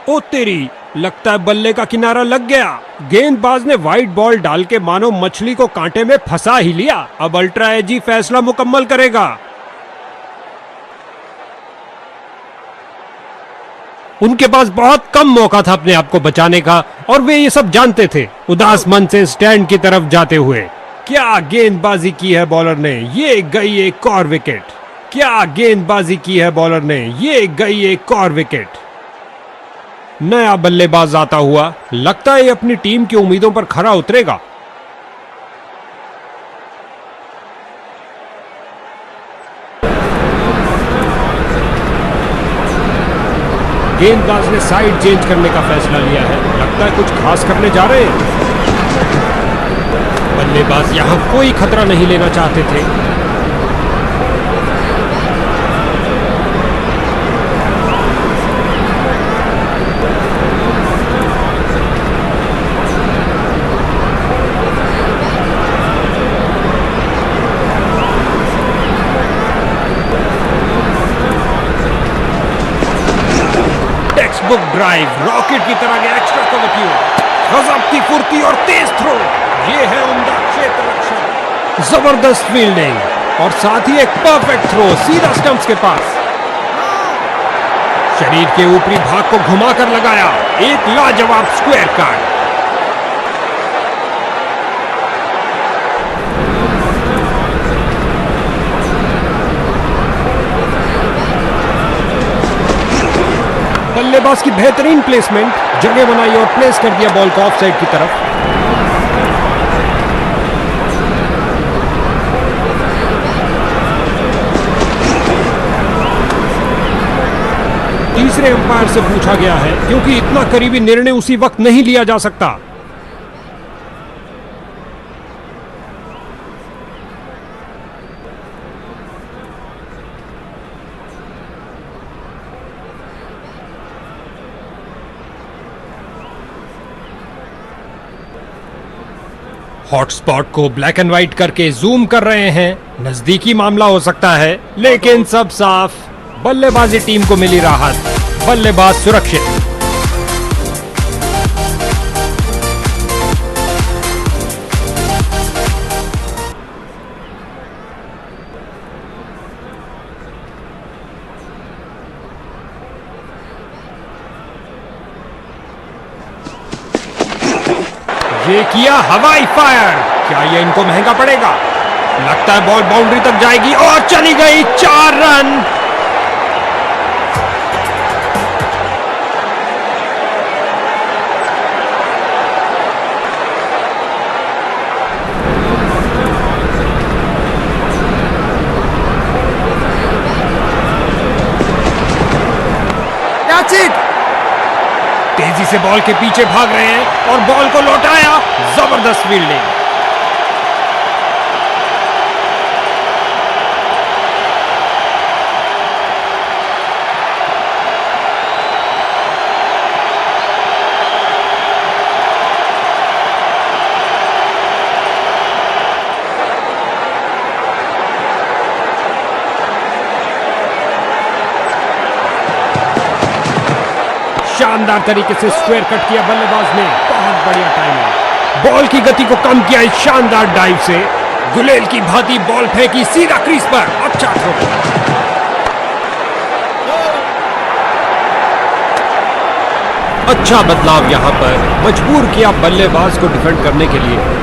ओ तेरी, लगता है बल्ले का किनारा लग गया। गेंदबाज ने वाइड बॉल डाल के मानो मछली को कांटे में फंसा ही लिया। अब अल्ट्रा एजी फैसला मुकम्मल करेगा। उनके पास बहुत कम मौका था अपने आप को बचाने का और वे ये सब जानते थे। उदास मन से स्टैंड की तरफ जाते हुए, क्या गेंदबाजी की है बॉलर ने, ये गई एक और विकेट। क्या गेंदबाजी की है बॉलर ने, ये गई एक और विकेट। नया बल्लेबाज आता हुआ, लगता है ये अपनी टीम की उम्मीदों पर खरा उतरेगा। गेंदबाज ने साइड चेंज करने का फैसला लिया है। लगता है कुछ खास करने जा रहे हैं। बल्लेबाज यहां कोई खतरा नहीं लेना चाहते थे। बुक ड्राइव रॉकेट की तरह गया, एक्स्ट्रा कवर किया, गजब की फुर्ती और तेज थ्रो। ये है उम्दा क्षेत्र रक्षण, जबरदस्त फील्डिंग और साथ ही एक परफेक्ट थ्रो सीधा स्टंप्स के पास। शरीर के ऊपरी भाग को घुमाकर लगाया, एक लाजवाब स्क्वायर कार्ड। बल्लेबाज की बेहतरीन प्लेसमेंट, जगह बनाई और प्लेस कर दिया बॉल को ऑफ साइड की तरफ। तीसरे अंपायर से पूछा गया है क्योंकि इतना करीबी निर्णय उसी वक्त नहीं लिया जा सकता। हॉटस्पॉट को ब्लैक एंड व्हाइट करके जूम कर रहे हैं। नजदीकी मामला हो सकता है, लेकिन सब साफ। बल्लेबाजी टीम को मिली राहत, बल्लेबाज सुरक्षित। ये किया हवाई फायर, क्या ये इनको महंगा पड़ेगा? लगता है बॉल बाउंड्री तक जाएगी और चली गई, 4 रन। तेजी से बॉल के पीछे भाग रहे हैं और बॉल को लौटाया, जबरदस्त फील्डिंग। शानदार तरीके से स्क्वायर कट किया बल्लेबाज ने, बहुत बढ़िया टाइमिंग। बॉल की गति को कम किया इस शानदार डाइव से। गुलेल की भांति बॉल फेंकी सीधा क्रीज पर, अच्छा थ्रो। अच्छा बदलाव यहां पर, मजबूर किया बल्लेबाज को डिफेंड करने के लिए।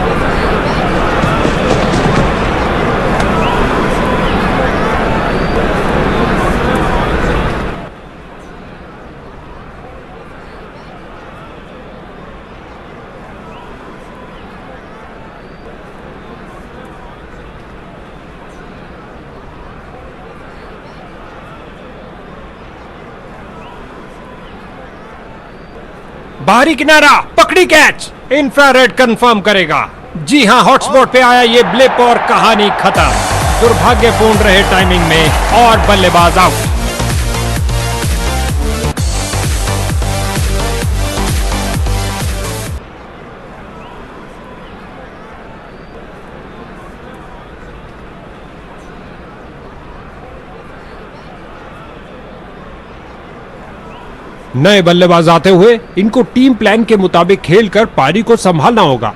बाहरी किनारा, पकड़ी कैच, इंफ्रारेड कंफर्म करेगा। जी हां, हॉटस्पॉट पे आया ये ब्लिप और कहानी खत्म। दुर्भाग्यपूर्ण रहे टाइमिंग में और बल्लेबाज आउट। नए बल्लेबाज आते हुए इनको टीम प्लान के मुताबिक खेलकर पारी को संभालना होगा।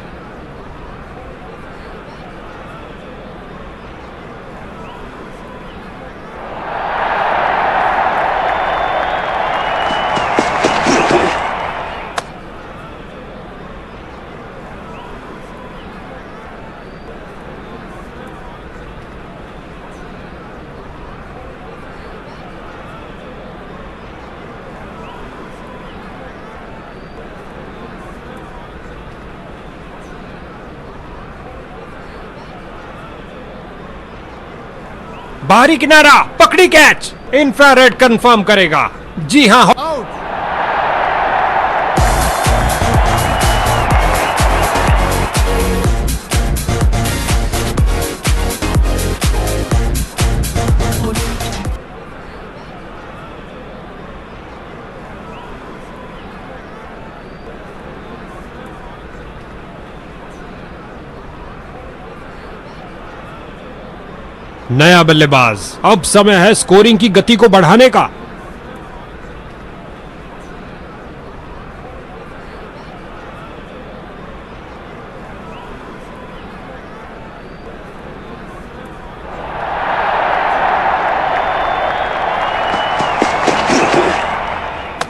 बाहरी किनारा, पकड़ी कैच, इंफ्रारेड कंफर्म करेगा। जी हां, आउट। नया बल्लेबाज, अब समय है स्कोरिंग की गति को बढ़ाने का।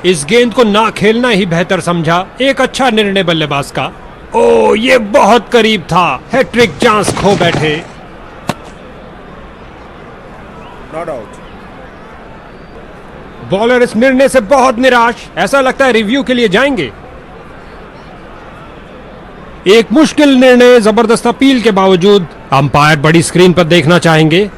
इस गेंद को ना खेलना ही बेहतर समझा। एक अच्छा निर्णय बल्लेबाज का। ओ, ये बहुत करीब था। हैट्रिक चांस खो बैठे। Not out. बॉलर इस निर्णय से बहुत निराश। ऐसा लगता है रिव्यू के लिए जाएंगे। एक मुश्किल निर्णय, जबरदस्त अपील के बावजूद अंपायर बड़ी स्क्रीन पर देखना चाहेंगे।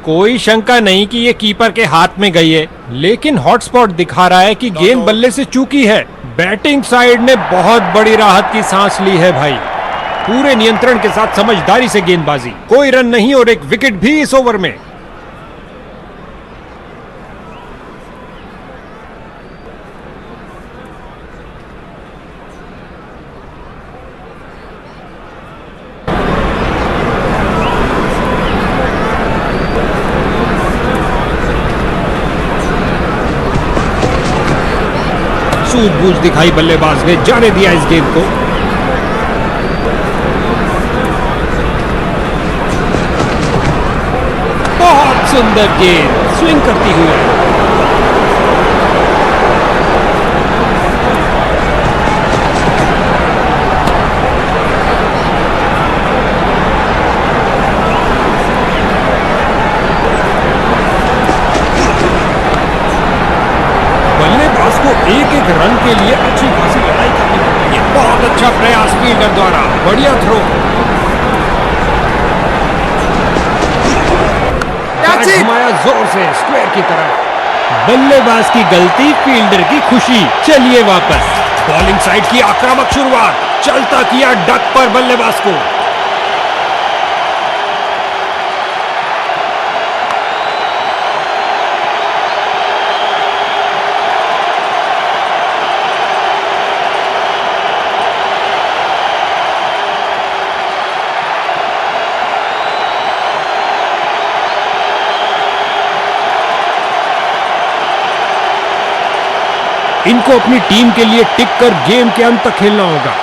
कोई शंका नहीं कि ये कीपर के हाथ में गई है, लेकिन हॉटस्पॉट दिखा रहा है कि गेंद बल्ले से चूकी है। बैटिंग साइड ने बहुत बड़ी राहत की सांस ली है भाई। पूरे नियंत्रण के साथ समझदारी से गेंदबाजी, कोई रन नहीं और एक विकेट भी इस ओवर में। सूझबूझ दिखाई बल्लेबाज ने, जाने दिया इस गेंद को। बहुत सुंदर गेंद, स्विंग करती हुई। बल्लेबाज को एक एक रन के लिए अच्छी खासी लड़ाई करनी पड़ती है। बहुत अच्छा प्रयास फील्डर द्वारा, बढ़िया थ्रो। घुमाया जोर से स्क्वायर की तरफ। बल्लेबाज की गलती, फील्डर की खुशी। चलिए वापस। बॉलिंग साइड की आक्रामक शुरुआत, चलता किया डक पर बल्लेबाज को। इनको अपनी टीम के लिए टिक कर गेम के अंत तक खेलना होगा।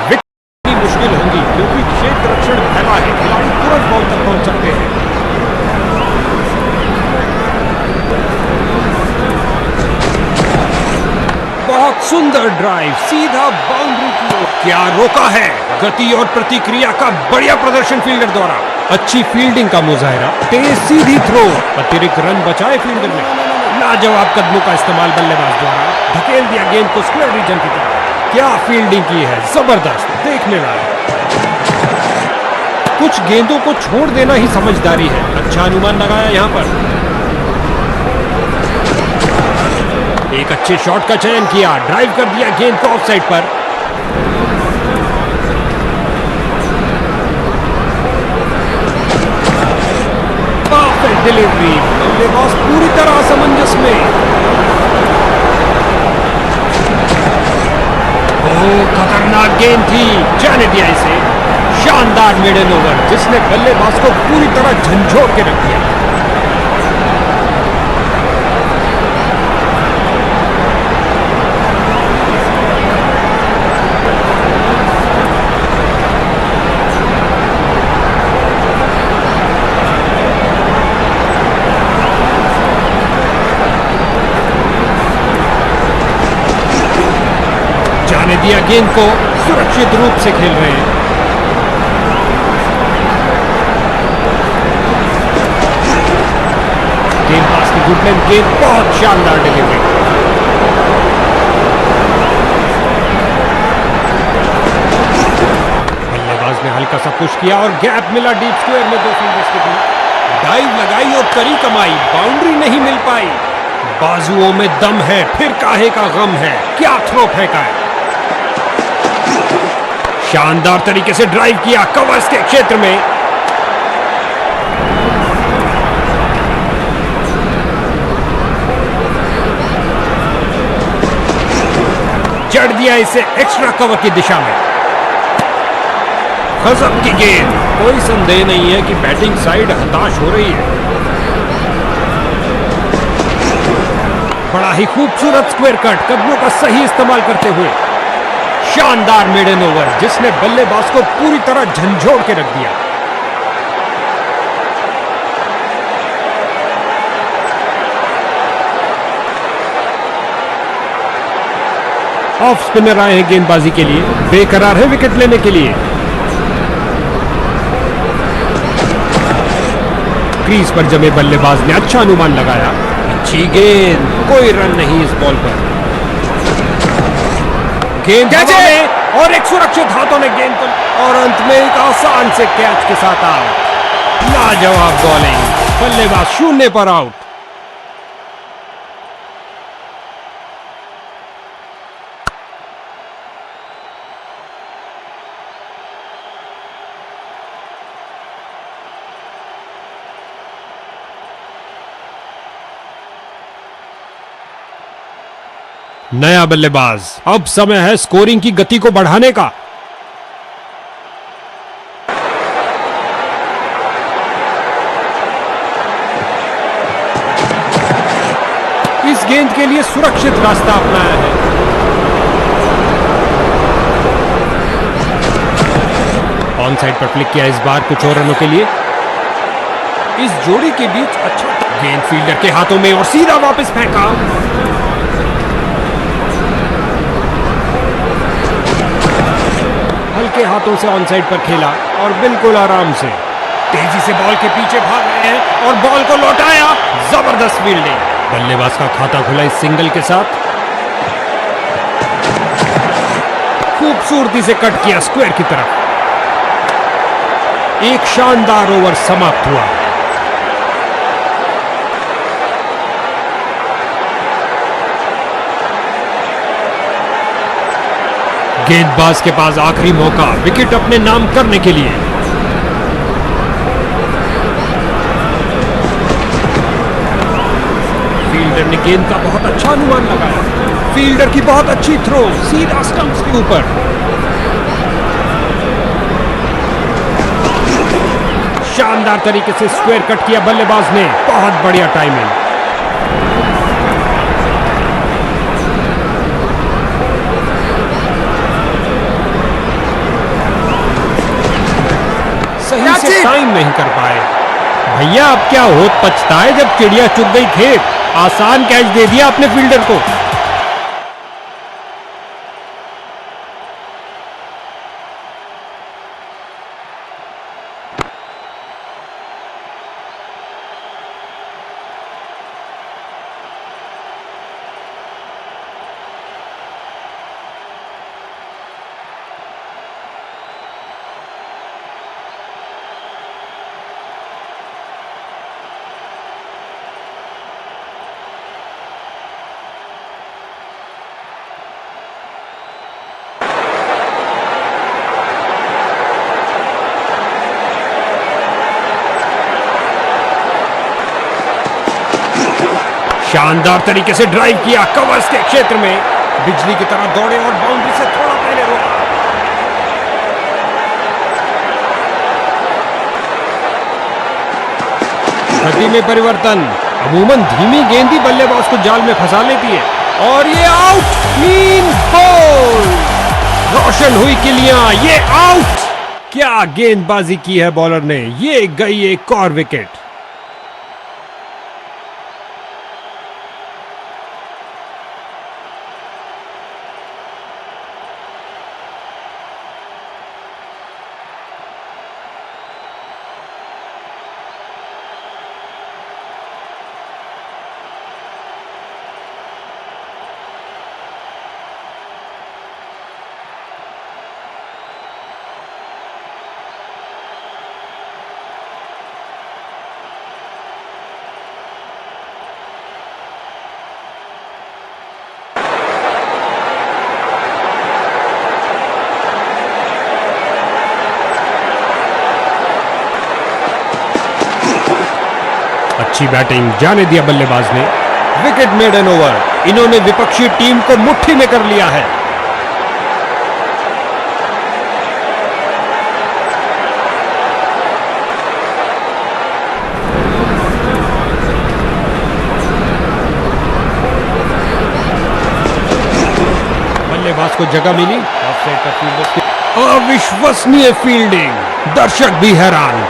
विकेट मुश्किल होगी क्योंकि क्षेत्र रक्षण फैला है। खिलाड़ी तुरंत बॉल तक पहुंच सकते हैं। बहुत बाउंड्री की ओर। क्या रोका है! गति और प्रतिक्रिया का बढ़िया प्रदर्शन फील्डर द्वारा। अच्छी फील्डिंग का मुजाहिरा, तेज सीधी थ्रो, अतिरिक्त रन बचाए फील्डर ने। लाजवाब कदमों का इस्तेमाल बल्लेबाज द्वारा, धकेल दिया गेंद को स्क्वायर रीजन की तरफ। क्या फील्डिंग की है, जबरदस्त, देखने लायक। कुछ गेंदों को छोड़ देना ही समझदारी है। अच्छा अनुमान लगाया यहां पर। एक अच्छे शॉट का चयन किया, ड्राइव कर दिया गेंद को ऑफ साइड पर। परफेक्ट डिलीवरी, बल्लेबाज पूरी तरह असमंजस में। बहुत खतरनाक गेंद थी, जाने दिया इसे। शानदार मिडल ओवर जिसने बल्लेबाज को पूरी तरह झंझोड़ के रख दिया। जाने दिया गेंद को, सुरक्षित रूप से खेल रहे हैं। गेंदबाज की गुड लेंथ गेंद, बहुत शानदार डिलीवरी। बल्लेबाज ने हल्का सा पुश किया और गैप मिला डीप स्क्वायर में दो फील्डर्स के बीच। डाइव लगाई और करी कमाई, बाउंड्री नहीं मिल पाई। बाजुओं में दम है, फिर काहे का गम है। क्या थ्रो फेंका है! शानदार तरीके से ड्राइव किया कवर्स के क्षेत्र में। जड़ दिया इसे एक्स्ट्रा कवर की दिशा में। गजब की गेंद, कोई संदेह नहीं है कि बैटिंग साइड हताश हो रही है। बड़ा ही खूबसूरत स्क्वायर कट, कदमों का सही इस्तेमाल करते हुए। शानदार मिडन ओवर जिसने बल्लेबाज को पूरी तरह झंझोड़ के रख दिया। ऑफ स्पिनर आए हैं गेंदबाजी के लिए, बेकरार है विकेट लेने के लिए। क्रीज पर जमे बल्लेबाज ने अच्छा अनुमान लगाया। अच्छी गेंद, कोई रन नहीं इस बॉल पर। गेंद हवा में और एक सुरक्षित हाथों ने गेंद को, और अंत में एक आसान से कैच के साथ आउट। लाजवाब बॉलिंग, बल्लेबाज शून्य पर आउट। नया बल्लेबाज, अब समय है स्कोरिंग की गति को बढ़ाने का। इस गेंद के लिए सुरक्षित रास्ता अपनाया है। ऑन साइड पर फ्लिक किया इस बार कुछ और रनों के लिए। इस जोड़ी के बीच अच्छा गेंद फील्डर के हाथों में और सीधा वापस फेंका। हल्के हाथों से ऑन साइड पर खेला और बिल्कुल आराम से तेजी से बॉल के पीछे भाग रहे हैं और बॉल को लौटाया। जबरदस्त फील्डिंग, बल्लेबाज का खाता खुला इस सिंगल के साथ। खूबसूरती से कट किया स्क्वायर की तरफ। एक शानदार ओवर समाप्त हुआ। गेंदबाज के पास आखिरी मौका विकेट अपने नाम करने के लिए। फील्डर ने गेंद का बहुत अच्छा अनुमान लगाया। फील्डर की बहुत अच्छी थ्रो, सीधा स्टंप्स के ऊपर। शानदार तरीके से स्क्वायर कट किया बल्लेबाज ने, बहुत बढ़िया टाइमिंग। सही से टाइम नहीं कर पाए। भैया अब क्या होत पछताए जब चिड़िया चुग गई खेत। आसान कैच दे दिया अपने फील्डर को। शानदार तरीके से ड्राइव किया कवर्स के क्षेत्र में, बिजली की तरह दौड़े और बाउंड्री से थोड़ा पहले रोका। गति में परिवर्तन, अमूमन धीमी गेंद ही बल्लेबाज को जाल में फंसा लेती है, और ये आउट, क्लीन बोल्ड, रोशन हुई किलियां, ये आउट। क्या गेंदबाजी की है बॉलर ने, ये गई एक और विकेट। अच्छी बैटिंग, जाने दिया बल्लेबाज ने। विकेट मेड एन ओवर, इन्होंने विपक्षी टीम को मुट्ठी में कर लिया है। बल्लेबाज को जगह मिली, ऑफसाइड का फील्डर, अविश्वसनीय फील्डिंग, दर्शक भी हैरान।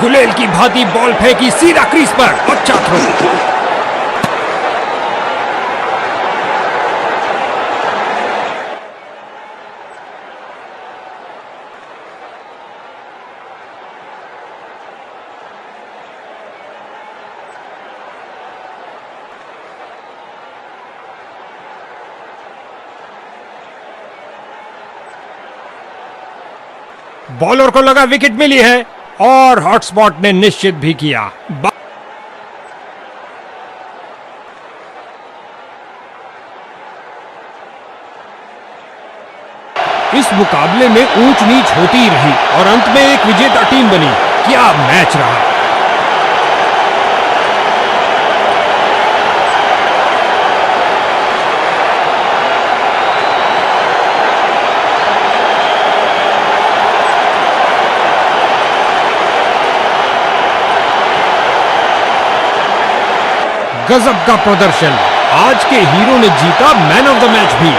गुलेल की भांति बॉल फेंकी सीधा क्रीज पर, अच्छा थ्रो। बॉलर को लगा विकेट मिली है, और हॉटस्पॉट ने निश्चित भी किया। इस मुकाबले में ऊंच नीच होती ही रही और अंत में एक विजेता टीम बनी। क्या मैच रहा। गजब का प्रदर्शन, आज के हीरो ने जीता मैन ऑफ द मैच भी।